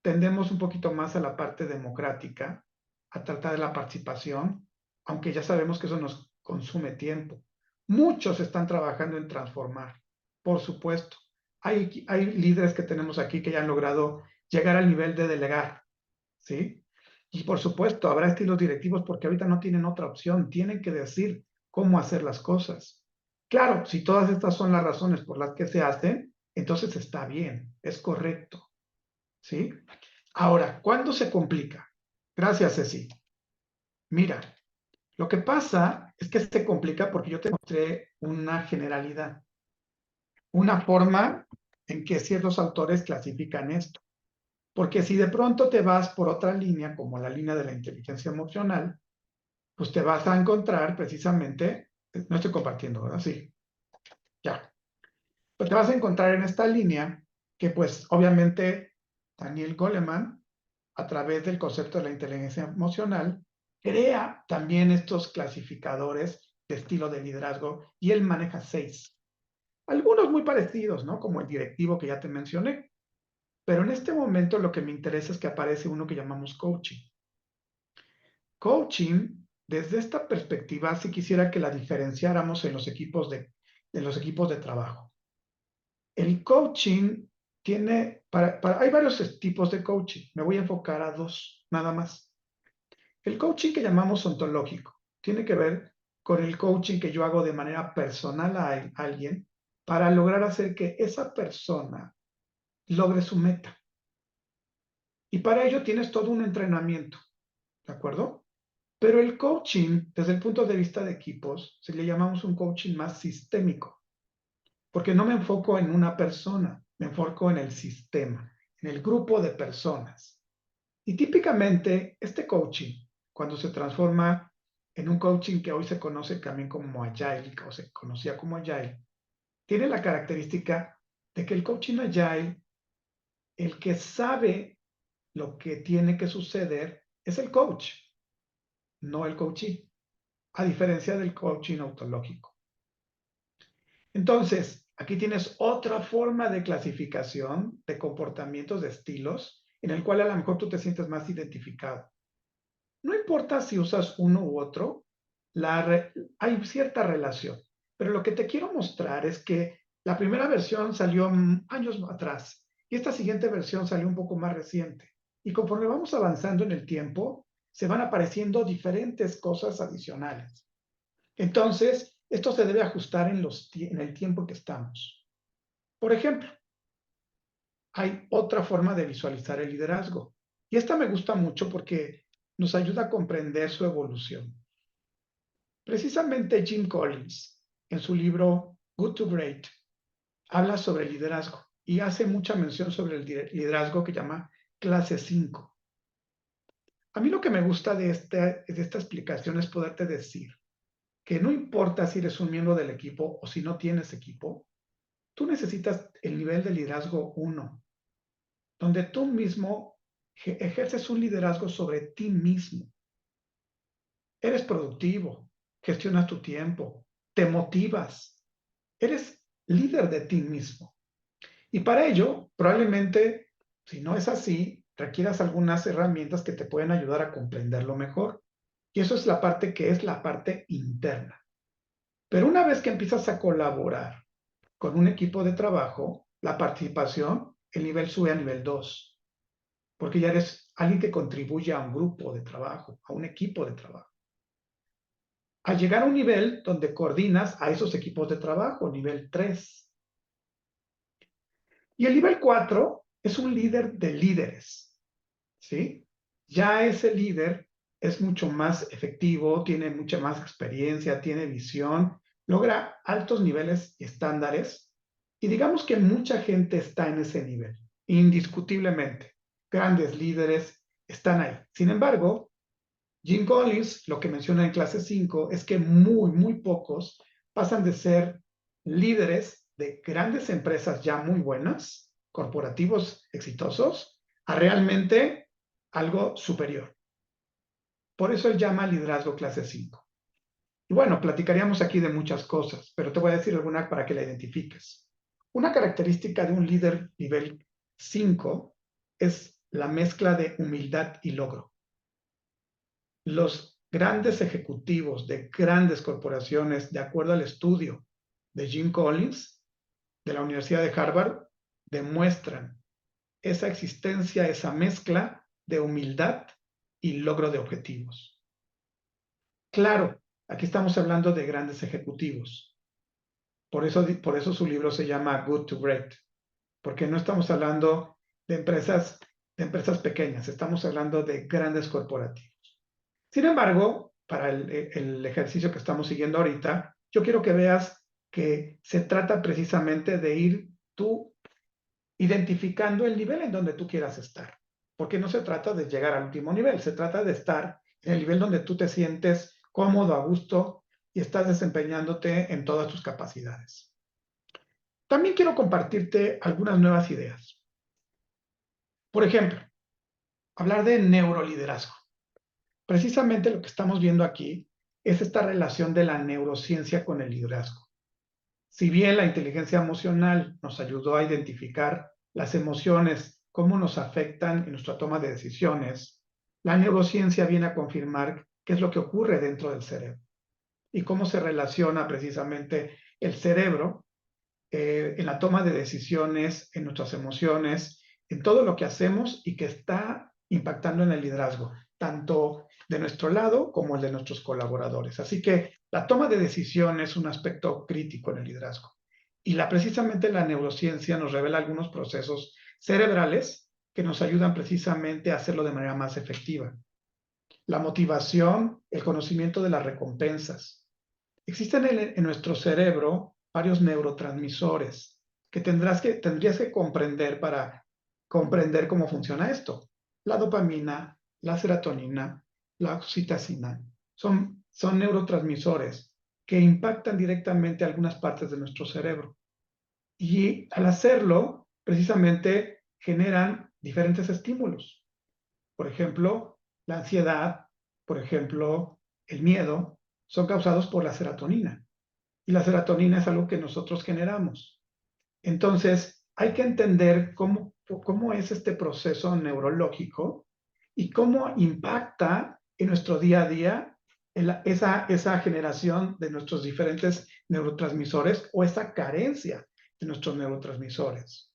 Tendemos un poquito más a la parte democrática, a tratar de la participación, aunque ya sabemos que eso nos consume tiempo. Muchos están trabajando en transformar, por supuesto. Hay líderes que tenemos aquí que ya han logrado llegar al nivel de delegar, ¿sí? Y por supuesto, habrá estilos directivos porque ahorita no tienen otra opción, tienen que decir cómo hacer las cosas. Claro, si todas estas son las razones por las que se hacen, entonces está bien, es correcto, ¿sí? Ahora, ¿cuándo se complica? Gracias, Ceci. Mira, lo que pasa es que se complica porque yo te mostré una generalidad, una forma en que ciertos autores clasifican esto. Porque si de pronto te vas por otra línea, como la línea de la inteligencia emocional, pues te vas a encontrar precisamente, no estoy compartiendo, ¿verdad? Sí, ya. Pues te vas a encontrar en esta línea que pues obviamente Daniel Goleman, a través del concepto de la inteligencia emocional, crea también estos clasificadores de estilo de liderazgo y él maneja 6. Algunos muy parecidos, ¿no? Como el directivo que ya te mencioné. Pero en este momento lo que me interesa es que aparece uno que llamamos coaching. Coaching, desde esta perspectiva, sí quisiera que la diferenciáramos en los equipos de trabajo. El coaching tiene, hay varios tipos de coaching. Me voy a enfocar a 2, nada más. El coaching que llamamos ontológico tiene que ver con el coaching que yo hago de manera personal a alguien para lograr hacer que esa persona logre su meta. Y para ello tienes todo un entrenamiento, ¿de acuerdo? Pero el coaching, desde el punto de vista de equipos, se le llamamos un coaching más sistémico, porque no me enfoco en una persona, me enfoco en el sistema, en el grupo de personas. Y típicamente este coaching, cuando se transforma en un coaching que hoy se conoce también como Agile, o se conocía como Agile, tiene la característica de que el coaching Agile, el que sabe lo que tiene que suceder, es el coach, no el coachee, a diferencia del coaching ontológico. Entonces, aquí tienes otra forma de clasificación de comportamientos, de estilos, en el cual a lo mejor tú te sientes más identificado. No importa si usas uno u otro, hay cierta relación. Pero lo que te quiero mostrar es que la primera versión salió años atrás y esta siguiente versión salió un poco más reciente. Y conforme vamos avanzando en el tiempo, se van apareciendo diferentes cosas adicionales. Entonces, esto se debe ajustar en el tiempo que estamos. Por ejemplo, hay otra forma de visualizar el liderazgo. Y esta me gusta mucho porque nos ayuda a comprender su evolución. Precisamente Jim Collins, en su libro Good to Great, habla sobre el liderazgo y hace mucha mención sobre el liderazgo que llama clase 5. A mí lo que me gusta de esta explicación es poderte decir que no importa si eres un miembro del equipo o si no tienes equipo, tú necesitas el nivel de liderazgo 1, donde tú mismo ejerces un liderazgo sobre ti mismo. Eres productivo, gestionas tu tiempo, te motivas, eres líder de ti mismo. Y para ello, probablemente, si no es así, requieras algunas herramientas que te pueden ayudar a comprenderlo mejor. Y eso es la parte que es la parte interna. Pero una vez que empiezas a colaborar con un equipo de trabajo, la participación, el nivel sube a nivel 2, porque ya eres alguien que contribuye a un grupo de trabajo, a un equipo de trabajo. Al llegar a un nivel donde coordinas a esos equipos de trabajo, nivel 3. Y el nivel 4 es un líder de líderes, ¿sí? Ya ese líder es mucho más efectivo, tiene mucha más experiencia, tiene visión, logra altos niveles y estándares. Y digamos que mucha gente está en ese nivel, indiscutiblemente. Grandes líderes están ahí. Sin embargo, Jim Collins lo que menciona en clase 5 es que muy pocos pasan de ser líderes de grandes empresas ya muy buenas, corporativos exitosos, a realmente algo superior. Por eso él llama liderazgo clase 5. Y bueno, platicaríamos aquí de muchas cosas, pero te voy a decir alguna para que la identifiques. Una característica de un líder nivel 5 es la mezcla de humildad y logro. Los grandes ejecutivos de grandes corporaciones, de acuerdo al estudio de Jim Collins, de la Universidad de Harvard, demuestran esa existencia, esa mezcla de humildad y logro de objetivos. Claro, aquí estamos hablando de grandes ejecutivos. Por eso su libro se llama Good to Great, porque no estamos hablando de empresas pequeñas, estamos hablando de grandes corporativos. Sin embargo, para el ejercicio que estamos siguiendo ahorita, yo quiero que veas que se trata precisamente de ir tú identificando el nivel en donde tú quieras estar. Porque no se trata de llegar al último nivel, se trata de estar en el nivel donde tú te sientes cómodo, a gusto y estás desempeñándote en todas tus capacidades. También quiero compartirte algunas nuevas ideas. Por ejemplo, hablar de neuroliderazgo. Precisamente lo que estamos viendo aquí es esta relación de la neurociencia con el liderazgo. Si bien la inteligencia emocional nos ayudó a identificar las emociones, cómo nos afectan en nuestra toma de decisiones, la neurociencia viene a confirmar qué es lo que ocurre dentro del cerebro y cómo se relaciona precisamente el cerebro en la toma de decisiones, en nuestras emociones, en todo lo que hacemos y que está impactando en el liderazgo, tanto de nuestro lado como el de nuestros colaboradores. Así que la toma de decisión es un aspecto crítico en el liderazgo. Y precisamente la neurociencia nos revela algunos procesos cerebrales que nos ayudan precisamente a hacerlo de manera más efectiva. La motivación, el conocimiento de las recompensas. Existen en nuestro cerebro varios neurotransmisores que tendrías que comprender para comprender cómo funciona esto. La dopamina, la serotonina, la oxitocina son neurotransmisores que impactan directamente algunas partes de nuestro cerebro. Y al hacerlo, precisamente generan diferentes estímulos. Por ejemplo, la ansiedad, por ejemplo, el miedo, son causados por la serotonina. Y la serotonina es algo que nosotros generamos. Entonces, hay que entender cómo es este proceso neurológico y cómo impacta en nuestro día a día esa generación de nuestros diferentes neurotransmisores o esa carencia de nuestros neurotransmisores.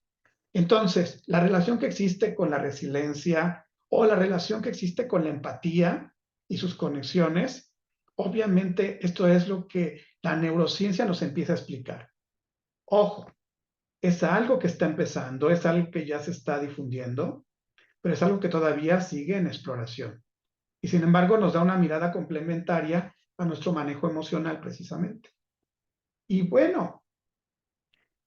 Entonces, la relación que existe con la resiliencia o la relación que existe con la empatía y sus conexiones, obviamente esto es lo que la neurociencia nos empieza a explicar. Ojo, es algo que está empezando, es algo que ya se está difundiendo, pero es algo que todavía sigue en exploración. Y sin embargo nos da una mirada complementaria a nuestro manejo emocional precisamente. Y bueno,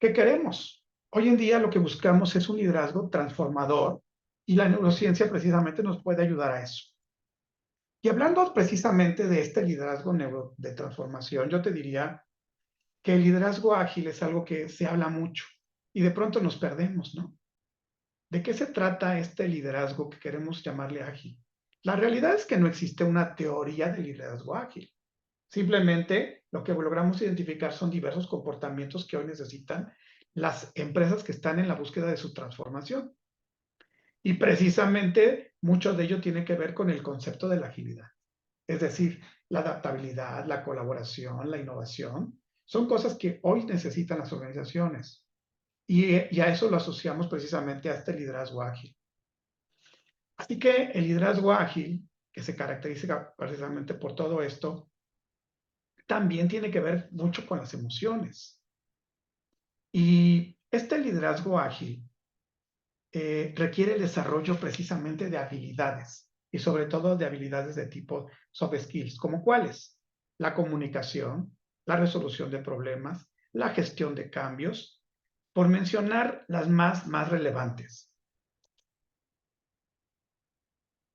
¿qué queremos? Hoy en día lo que buscamos es un liderazgo transformador y la neurociencia precisamente nos puede ayudar a eso. Y hablando precisamente de este liderazgo de transformación, yo te diría que el liderazgo ágil es algo que se habla mucho y de pronto nos perdemos, ¿no? ¿De qué se trata este liderazgo que queremos llamarle ágil? La realidad es que no existe una teoría de liderazgo ágil. Simplemente lo que logramos identificar son diversos comportamientos que hoy necesitan las empresas que están en la búsqueda de su transformación. Y precisamente mucho de ello tiene que ver con el concepto de la agilidad. Es decir, la adaptabilidad, la colaboración, la innovación, son cosas que hoy necesitan las organizaciones. Y a eso lo asociamos precisamente a este liderazgo ágil. Así que el liderazgo ágil, que se caracteriza precisamente por todo esto, también tiene que ver mucho con las emociones. Y este liderazgo ágil requiere el desarrollo precisamente de habilidades y sobre todo de habilidades de tipo soft skills, como cuáles: la comunicación, la resolución de problemas, la gestión de cambios, por mencionar las más relevantes.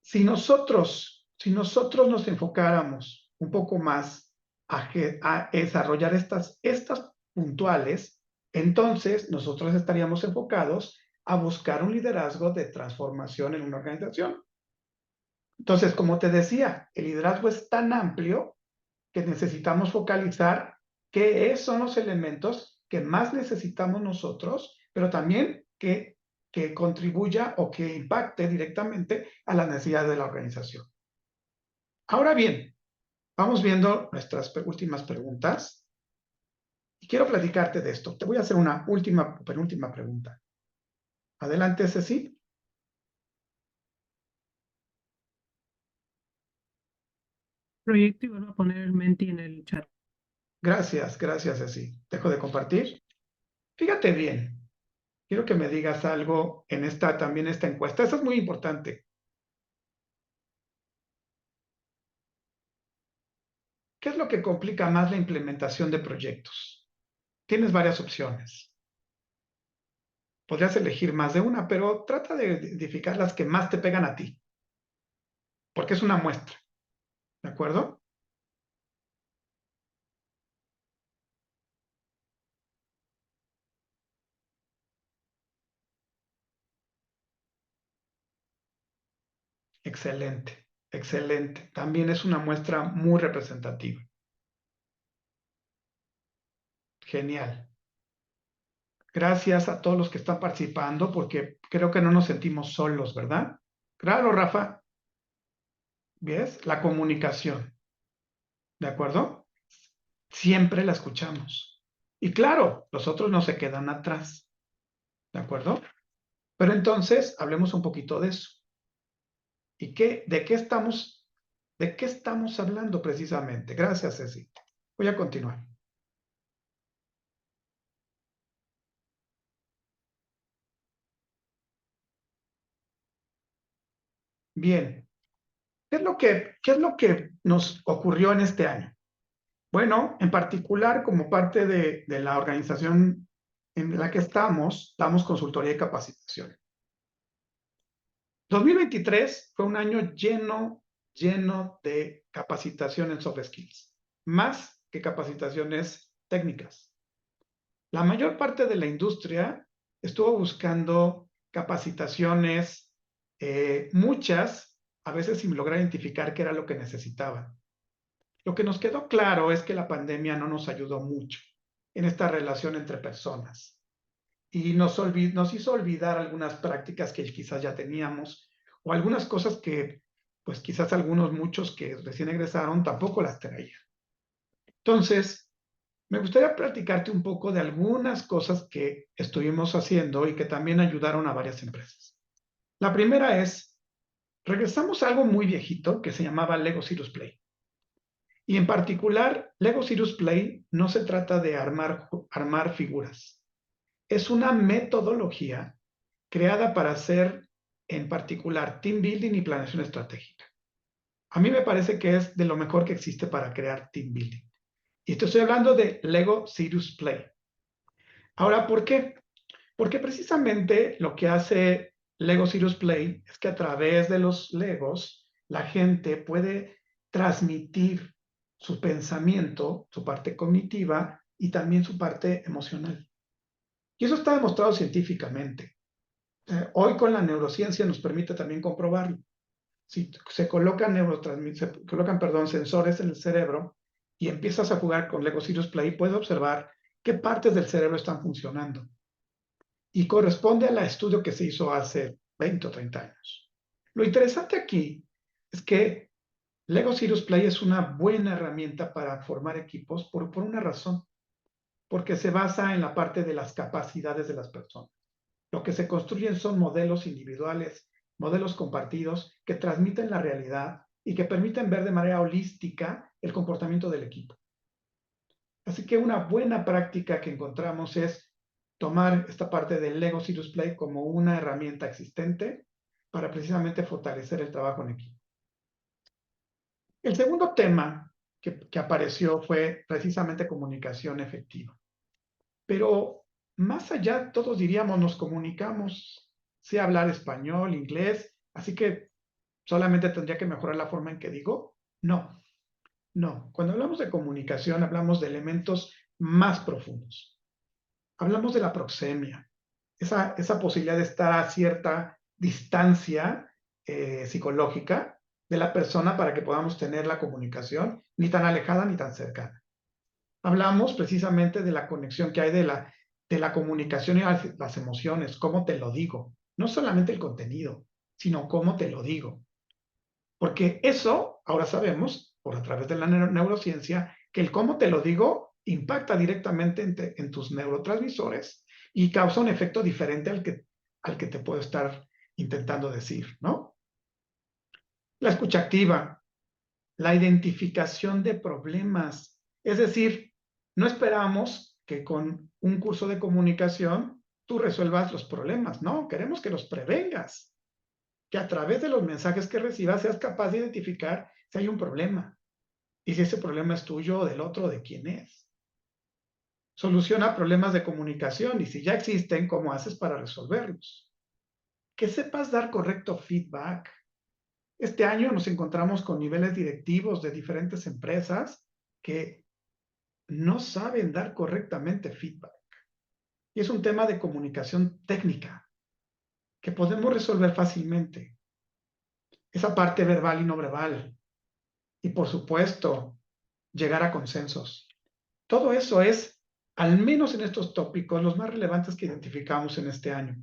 Si nosotros Si nosotros nos enfocáramos un poco más a desarrollar estas puntuales, entonces nosotros estaríamos enfocados a buscar un liderazgo de transformación en una organización. Entonces, como te decía, el liderazgo es tan amplio que necesitamos focalizar qué son los elementos que más necesitamos nosotros, pero también que contribuya o que impacte directamente a las necesidades de la organización. Ahora bien, vamos viendo nuestras últimas preguntas. Y quiero platicarte de esto. Te voy a hacer una penúltima pregunta. Adelante, Ceci. Proyecto y vuelvo a poner el Menti en el chat. Gracias, Ceci. Dejo de compartir. Fíjate bien. Quiero que me digas algo en también esta encuesta. Eso es muy importante. ¿Qué es lo que complica más la implementación de proyectos? Tienes varias opciones. Podrías elegir más de una, pero trata de identificar las que más te pegan a ti, porque es una muestra, ¿de acuerdo? Excelente, excelente. También es una muestra muy representativa. Genial. Gracias a todos los que están participando, porque creo que no nos sentimos solos, ¿verdad? Claro, Rafa. ¿Ves? La comunicación, ¿de acuerdo? Siempre la escuchamos. Y claro, los otros no se quedan atrás, ¿de acuerdo? Pero entonces, hablemos un poquito de eso. ¿Y de qué estamos hablando precisamente? Gracias, Ceci. Voy a continuar. Bien. ¿Qué es lo que nos ocurrió en este año? Bueno, en particular, como parte de la organización en la que estamos, damos consultoría y capacitación. 2023 fue un año lleno de capacitación en soft skills, más que capacitaciones técnicas. La mayor parte de la industria estuvo buscando capacitaciones, muchas, a veces sin lograr identificar qué era lo que necesitaban. Lo que nos quedó claro es que la pandemia no nos ayudó mucho en esta relación entre personas y nos hizo olvidar algunas prácticas que quizás ya teníamos o algunas cosas que pues quizás muchos que recién egresaron tampoco las traían. Entonces, me gustaría platicarte un poco de algunas cosas que estuvimos haciendo y que también ayudaron a varias empresas. La primera es, regresamos a algo muy viejito que se llamaba Lego Serious Play. Y en particular, Lego Serious Play no se trata de armar figuras. Es una metodología creada para hacer, en particular, team building y planeación estratégica. A mí me parece que es de lo mejor que existe para crear team building. Y estoy hablando de Lego Serious Play. Ahora, ¿por qué? Porque precisamente lo que hace Lego Serious Play es que a través de los Legos la gente puede transmitir su pensamiento, su parte cognitiva y también su parte emocional. Y eso está demostrado científicamente. Hoy con la neurociencia nos permite también comprobarlo. Si se colocan, sensores en el cerebro y empiezas a jugar con Lego Serious Play, puedes observar qué partes del cerebro están funcionando. Y corresponde al estudio que se hizo hace 20 o 30 años. Lo interesante aquí es que Lego Serious Play es una buena herramienta para formar equipos por una razón, porque se basa en la parte de las capacidades de las personas. Lo que se construyen son modelos individuales, modelos compartidos que transmiten la realidad y que permiten ver de manera holística el comportamiento del equipo. Así que una buena práctica que encontramos es tomar esta parte del Lego Serious Play como una herramienta existente para precisamente fortalecer el trabajo en equipo. El segundo tema que apareció fue precisamente comunicación efectiva. Pero más allá, todos diríamos, nos comunicamos, sé hablar español, inglés, así que ¿Solamente tendría que mejorar la forma en que digo? No, no. Cuando hablamos de comunicación, hablamos de elementos más profundos. Hablamos de la proxemia, esa posibilidad de estar a cierta distancia psicológica de la persona para que podamos tener la comunicación ni tan alejada ni tan cercana. Hablamos precisamente de la conexión que hay de la comunicación y las emociones, cómo te lo digo. No solamente el contenido, sino cómo te lo digo. Porque eso, ahora sabemos, por a través de la neurociencia, que el cómo te lo digo impacta directamente en tus neurotransmisores y causa un efecto diferente al que te puedo estar intentando decir, ¿no? La escucha activa, la identificación de problemas. Es decir, no esperamos que con un curso de comunicación tú resuelvas los problemas, no, queremos que los prevengas, que a través de los mensajes que recibas seas capaz de identificar si hay un problema y si ese problema es tuyo o del otro, de quién es. Soluciona problemas de comunicación y si ya existen, ¿cómo haces para resolverlos? Que sepas dar correcto feedback. Este año nos encontramos con niveles directivos de diferentes empresas que no saben dar correctamente feedback. Y es un tema de comunicación técnica que podemos resolver fácilmente. Esa parte verbal y no verbal. Y por supuesto, llegar a consensos. Todo eso es, al menos en estos tópicos, los más relevantes que identificamos en este año.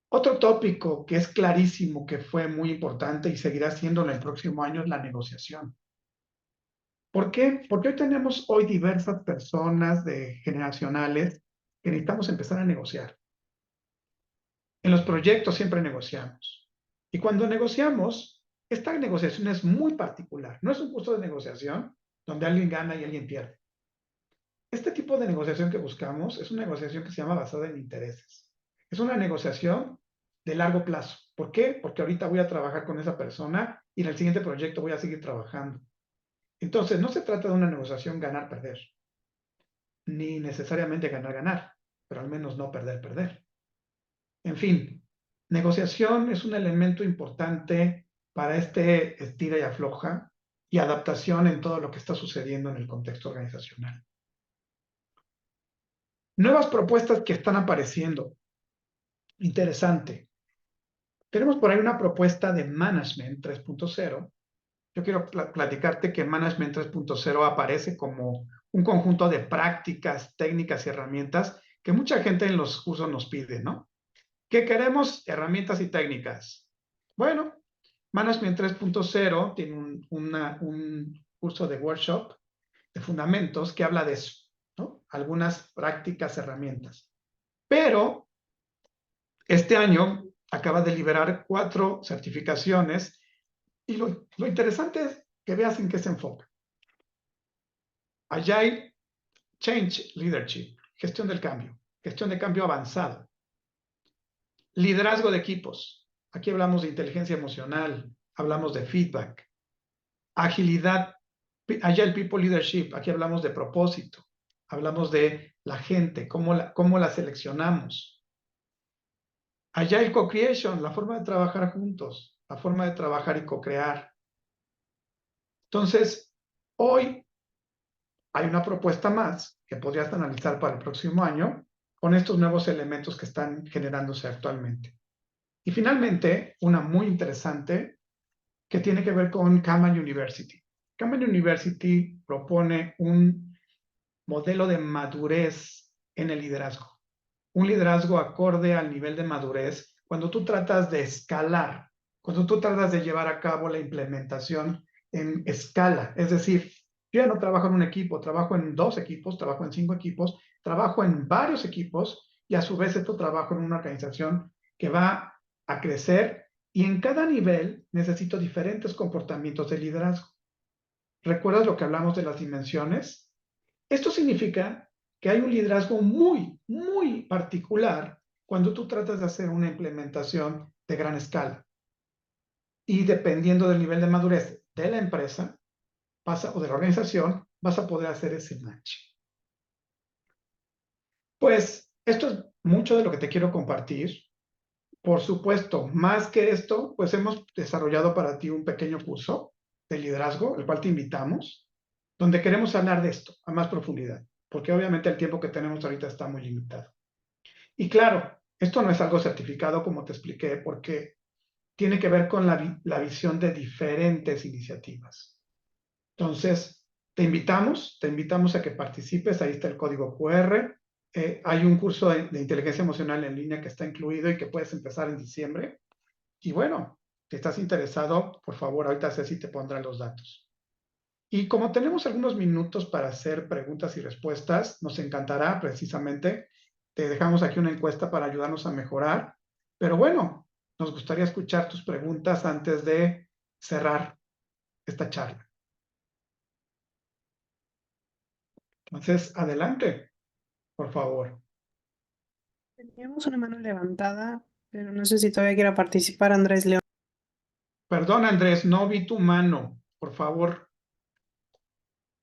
Otro tópico que es clarísimo que fue muy importante y seguirá siendo en el próximo año es la negociación. ¿Por qué? Porque hoy tenemos diversas personas generacionales que necesitamos empezar a negociar. En los proyectos siempre negociamos. Y cuando negociamos, esta negociación es muy particular. No es un curso de negociación donde alguien gana y alguien pierde. Este tipo de negociación que buscamos es una negociación que se llama basada en intereses. Es una negociación de largo plazo. ¿Por qué? Porque ahorita voy a trabajar con esa persona y en el siguiente proyecto voy a seguir trabajando. Entonces, no se trata de una negociación ganar-perder, ni necesariamente ganar-ganar, pero al menos no perder-perder. En fin, negociación es un elemento importante para este estira y afloja y adaptación en todo lo que está sucediendo en el contexto organizacional. Nuevas propuestas que están apareciendo. Interesante. Tenemos por ahí una propuesta de Management 3.0. Yo quiero platicarte que Management 3.0 aparece como un conjunto de prácticas, técnicas y herramientas que mucha gente en los cursos nos pide, ¿no? ¿Qué queremos? Herramientas y técnicas. Bueno, Management 3.0 tiene un curso de workshop de fundamentos que habla de eso, ¿no? Algunas prácticas, herramientas. Pero este año acaba de liberar 4 certificaciones y lo interesante es que veas en qué se enfoca. Agile Change Leadership, gestión del cambio, gestión de cambio avanzado. Liderazgo de equipos. Aquí hablamos de inteligencia emocional, hablamos de feedback. Agilidad, Agile People Leadership. Aquí hablamos de propósito, hablamos de la gente, cómo la seleccionamos. Agile Co-Creation, la forma de trabajar juntos, la forma de trabajar y co-crear. Entonces, hoy hay una propuesta más que podrías analizar para el próximo año con estos nuevos elementos que están generándose actualmente. Y finalmente, una muy interesante que tiene que ver con Kanban University. Kanban University propone un modelo de madurez en el liderazgo. Un liderazgo acorde al nivel de madurez cuando tú tratas de escalar, cuando tú tratas de llevar a cabo la implementación en escala. Es decir, yo ya no trabajo en un equipo, trabajo en 2 equipos, trabajo en 5 equipos, trabajo en varios equipos y a su vez esto trabajo en una organización que va a crecer y en cada nivel necesito diferentes comportamientos de liderazgo. ¿Recuerdas lo que hablamos de las dimensiones? Esto significa que hay un liderazgo muy, muy particular cuando tú tratas de hacer una implementación de gran escala. Y dependiendo del nivel de madurez de la empresa o de la organización, vas a poder hacer ese match. Pues esto es mucho de lo que te quiero compartir. Por supuesto, más que esto, pues hemos desarrollado para ti un pequeño curso de liderazgo, el cual te invitamos, donde queremos hablar de esto a más profundidad, porque obviamente el tiempo que tenemos ahorita está muy limitado. Y claro, esto no es algo certificado, como te expliqué, porque tiene que ver con la visión de diferentes iniciativas. Entonces, te invitamos a que participes, ahí está el código QR. Hay un curso de inteligencia emocional en línea que está incluido y que puedes empezar en diciembre. Y bueno, si estás interesado, por favor, ahorita Ceci te pondrá los datos. Y como tenemos algunos minutos para hacer preguntas y respuestas, nos encantará precisamente, te dejamos aquí una encuesta para ayudarnos a mejorar. Pero bueno, nos gustaría escuchar tus preguntas antes de cerrar esta charla. Entonces, adelante, por favor. Teníamos una mano levantada, pero no sé si todavía quiera participar Andrés León. Perdón, Andrés, no vi tu mano. Por favor,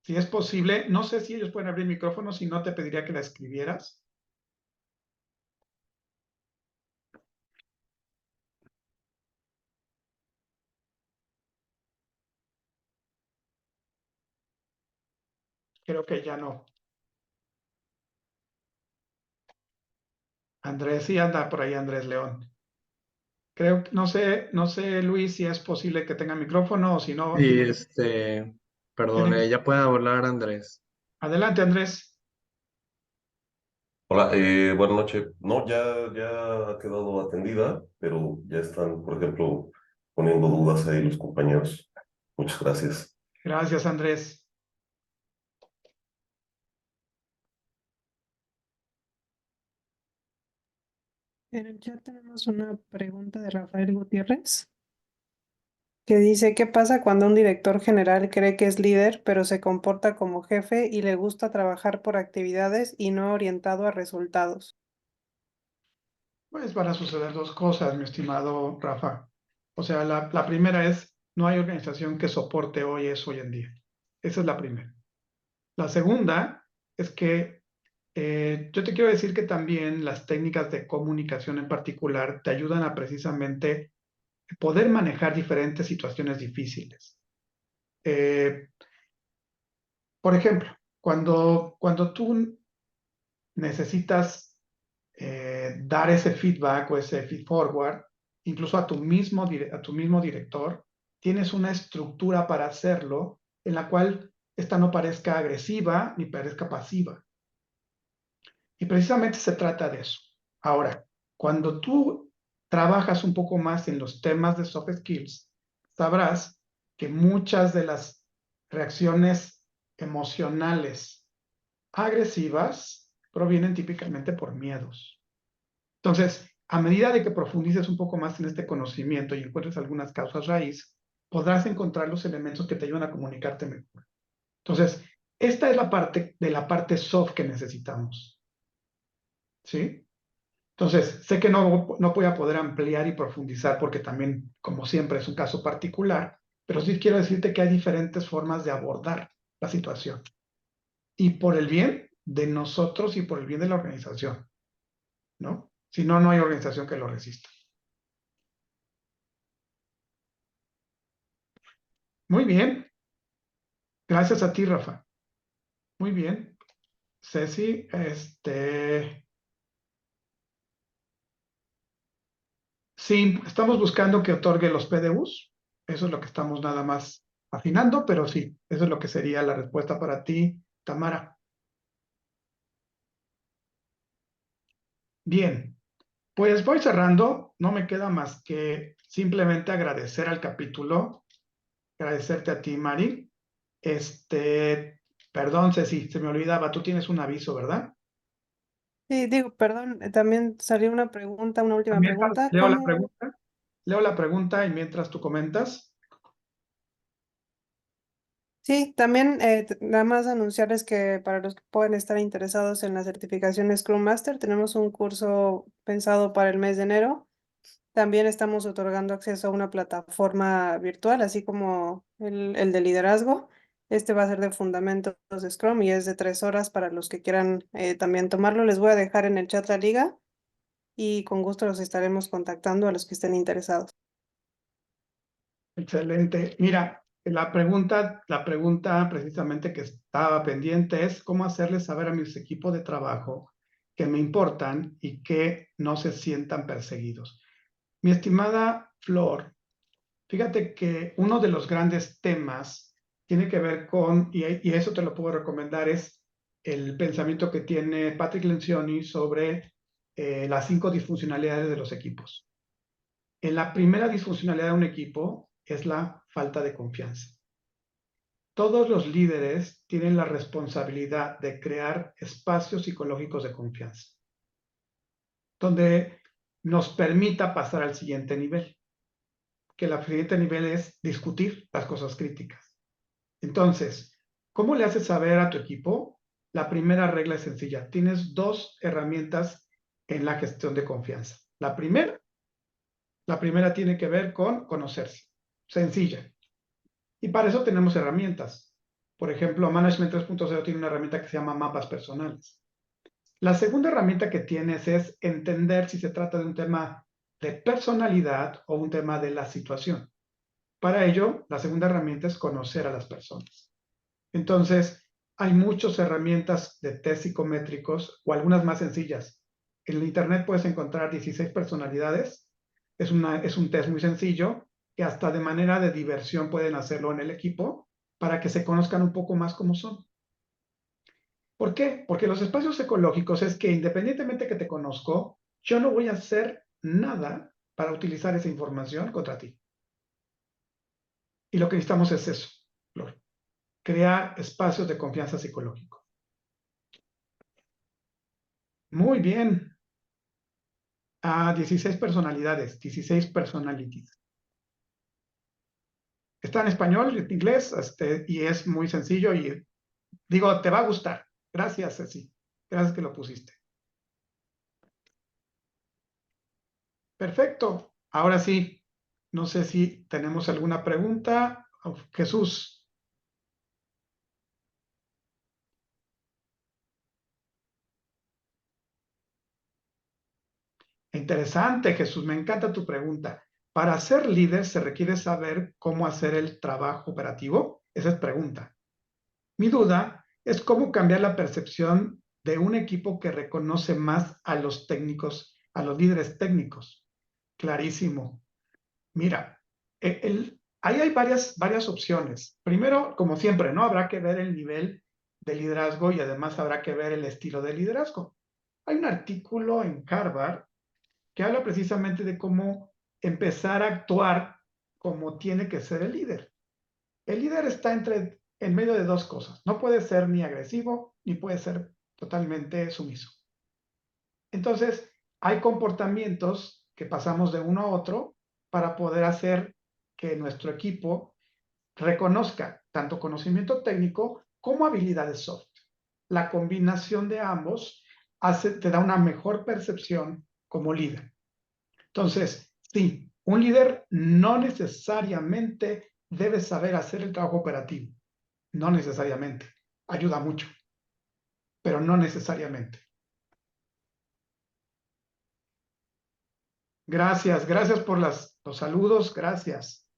si es posible, no sé si ellos pueden abrir micrófono, si no te pediría que la escribieras. Creo que ya no. Andrés, sí anda por ahí Andrés León. Creo que, no sé, Luis, si es posible que tenga micrófono o si no, Y dime. perdón, Tiene- ya puede hablar Andrés. Adelante, Andrés. Hola, buenas noches. No, ya ha quedado atendida, pero ya están, por ejemplo, poniendo dudas ahí los compañeros. Muchas gracias. Gracias, Andrés. En el chat tenemos una pregunta de Rafael Gutiérrez que dice, ¿qué pasa cuando un director general cree que es líder, pero se comporta como jefe y le gusta trabajar por actividades y no orientado a resultados? Pues van a suceder dos cosas, mi estimado Rafa. O sea, la primera es, no hay organización que soporte hoy eso hoy en día. Esa es la primera. La segunda es que yo te quiero decir que también las técnicas de comunicación en particular te ayudan a precisamente poder manejar diferentes situaciones difíciles. Eh, por ejemplo, cuando tú necesitas dar ese feedback o ese feed forward, incluso a tu mismo director, tienes una estructura para hacerlo en la cual esta no parezca agresiva ni parezca pasiva. Y precisamente se trata de eso. Ahora, cuando tú trabajas un poco más en los temas de soft skills, sabrás que muchas de las reacciones emocionales agresivas provienen típicamente por miedos. Entonces, a medida de que profundices un poco más en este conocimiento y encuentres algunas causas raíz, podrás encontrar los elementos que te ayudan a comunicarte mejor. Entonces, esta es la parte de la parte soft que necesitamos. ¿Sí? Entonces, sé que no voy a poder ampliar y profundizar porque también, como siempre, es un caso particular, pero sí quiero decirte que hay diferentes formas de abordar la situación. Y por el bien de nosotros y por el bien de la organización, ¿no? Si no, no hay organización que lo resista. Muy bien. Gracias a ti, Rafa. Muy bien. Ceci, sí, estamos buscando que otorgue los PDUs. Eso es lo que estamos nada más afinando, pero sí, eso es lo que sería la respuesta para ti, Tamara. Bien, pues voy cerrando. No me queda más que simplemente agradecer al capítulo, agradecerte a ti, Mari. Perdón, Ceci, se me olvidaba, tú tienes un aviso, ¿verdad? Sí, digo, perdón, también salió una pregunta, una última Mientras pregunta. leo la ¿Cómo? pregunta, leo la pregunta y mientras tú comentas. Sí, también nada más anunciarles que para los que pueden estar interesados en la certificación Scrum Master, tenemos un curso pensado para el mes de enero. También estamos otorgando acceso a una plataforma virtual, así como el de liderazgo. Este va a ser de fundamentos de Scrum y es de 3 horas para los que quieran también tomarlo. Les voy a dejar en el chat la liga y con gusto los estaremos contactando a los que estén interesados. Excelente. Mira, la pregunta precisamente que estaba pendiente es cómo hacerles saber a mis equipos de trabajo que me importan y que no se sientan perseguidos. Mi estimada Flor, fíjate que uno de los grandes temas tiene que ver con, y eso te lo puedo recomendar, es el pensamiento que tiene Patrick Lencioni sobre las 5 disfuncionalidades de los equipos. En la primera disfuncionalidad de un equipo es la falta de confianza. Todos los líderes tienen la responsabilidad de crear espacios psicológicos de confianza, donde nos permita pasar al siguiente nivel, que el siguiente nivel es discutir las cosas críticas. Entonces, ¿cómo le haces saber a tu equipo? La primera regla es sencilla. Tienes 2 herramientas en la gestión de confianza. La primera tiene que ver con conocerse. Sencilla. Y para eso tenemos herramientas. Por ejemplo, Management 3.0 tiene una herramienta que se llama mapas personales. La segunda herramienta que tienes es entender si se trata de un tema de personalidad o un tema de la situación. Para ello, la segunda herramienta es conocer a las personas. Entonces, hay muchas herramientas de test psicométricos o algunas más sencillas. En el Internet puedes encontrar 16 personalidades. Es un test muy sencillo que hasta de manera de diversión pueden hacerlo en el equipo para que se conozcan un poco más cómo son. ¿Por qué? Porque los espacios ecológicos es que independientemente que te conozco, yo no voy a hacer nada para utilizar esa información contra ti. Y lo que necesitamos es eso, Flor. Crear espacios de confianza psicológico. Muy bien. 16 personalidades, 16 personalities. Está en español, en inglés, y es muy sencillo y digo, te va a gustar. Gracias, Ceci. Gracias que lo pusiste. Perfecto. Ahora sí, no sé si tenemos alguna pregunta. Jesús. Interesante, Jesús. Me encanta tu pregunta. Para ser líder se requiere saber cómo hacer el trabajo operativo. Esa es pregunta. Mi duda es cómo cambiar la percepción de un equipo que reconoce más a los técnicos, a los líderes técnicos. Clarísimo. Mira, ahí hay varias opciones. Primero, como siempre, ¿no? Habrá que ver el nivel de liderazgo y además habrá que ver el estilo de liderazgo. Hay un artículo en Harvard que habla precisamente de cómo empezar a actuar como tiene que ser el líder. El líder está en medio de 2 cosas. No puede ser ni agresivo ni puede ser totalmente sumiso. Entonces, hay comportamientos que pasamos de uno a otro para poder hacer que nuestro equipo reconozca tanto conocimiento técnico como habilidades soft. La combinación de ambos te da una mejor percepción como líder. Entonces, sí, un líder no necesariamente debe saber hacer el trabajo operativo. No necesariamente. Ayuda mucho, pero no necesariamente. Gracias por los saludos, gracias.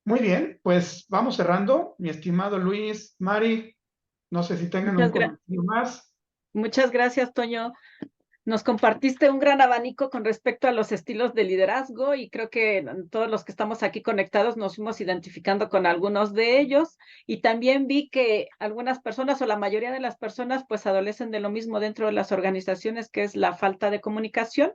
Muy bien, pues vamos cerrando. Mi estimado Luis, Mari, no sé si tengan un comentario más. Muchas gracias, Toño. Nos compartiste un gran abanico con respecto a los estilos de liderazgo y creo que todos los que estamos aquí conectados nos fuimos identificando con algunos de ellos y también vi que algunas personas o la mayoría de las personas pues adolecen de lo mismo dentro de las organizaciones, que es la falta de comunicación.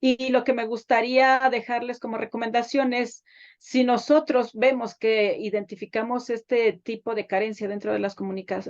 Y lo que me gustaría dejarles como recomendación es, si nosotros vemos que identificamos este tipo de carencia dentro de las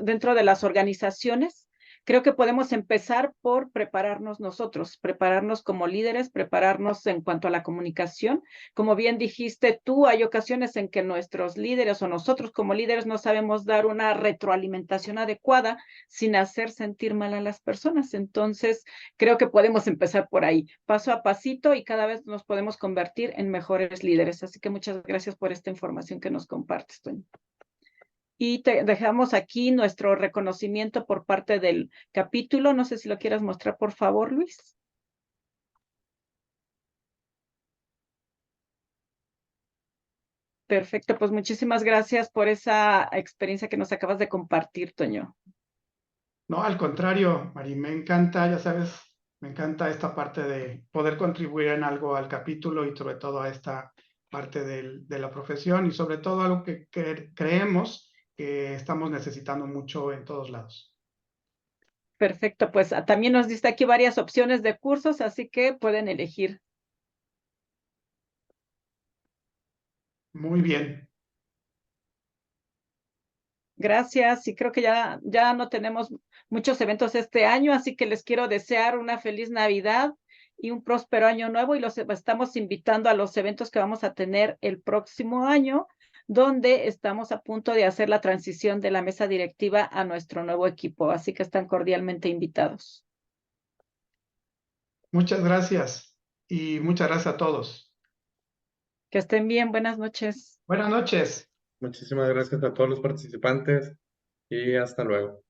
dentro de las organizaciones, creo que podemos empezar por prepararnos nosotros, prepararnos como líderes, prepararnos en cuanto a la comunicación. Como bien dijiste tú, hay ocasiones en que nuestros líderes o nosotros como líderes no sabemos dar una retroalimentación adecuada sin hacer sentir mal a las personas. Entonces, creo que podemos empezar por ahí, paso a pasito, y cada vez nos podemos convertir en mejores líderes. Así que muchas gracias por esta información que nos compartes, Toño. Y te dejamos aquí nuestro reconocimiento por parte del capítulo. No sé si lo quieras mostrar, por favor, Luis. Perfecto, pues muchísimas gracias por esa experiencia que nos acabas de compartir, Toño. No, al contrario, Mari, me encanta, ya sabes, me encanta esta parte de poder contribuir en algo al capítulo y sobre todo a esta parte de la profesión y sobre todo algo que creemos que estamos necesitando mucho en todos lados. Perfecto, pues también nos diste aquí varias opciones de cursos, así que pueden elegir. Muy bien. Gracias, y creo que ya no tenemos muchos eventos este año, así que les quiero desear una feliz Navidad y un próspero año nuevo, y los estamos invitando a los eventos que vamos a tener el próximo año, donde estamos a punto de hacer la transición de la mesa directiva a nuestro nuevo equipo, así que están cordialmente invitados. Muchas gracias y muchas gracias a todos. Que estén bien, buenas noches. Buenas noches. Muchísimas gracias a todos los participantes y hasta luego.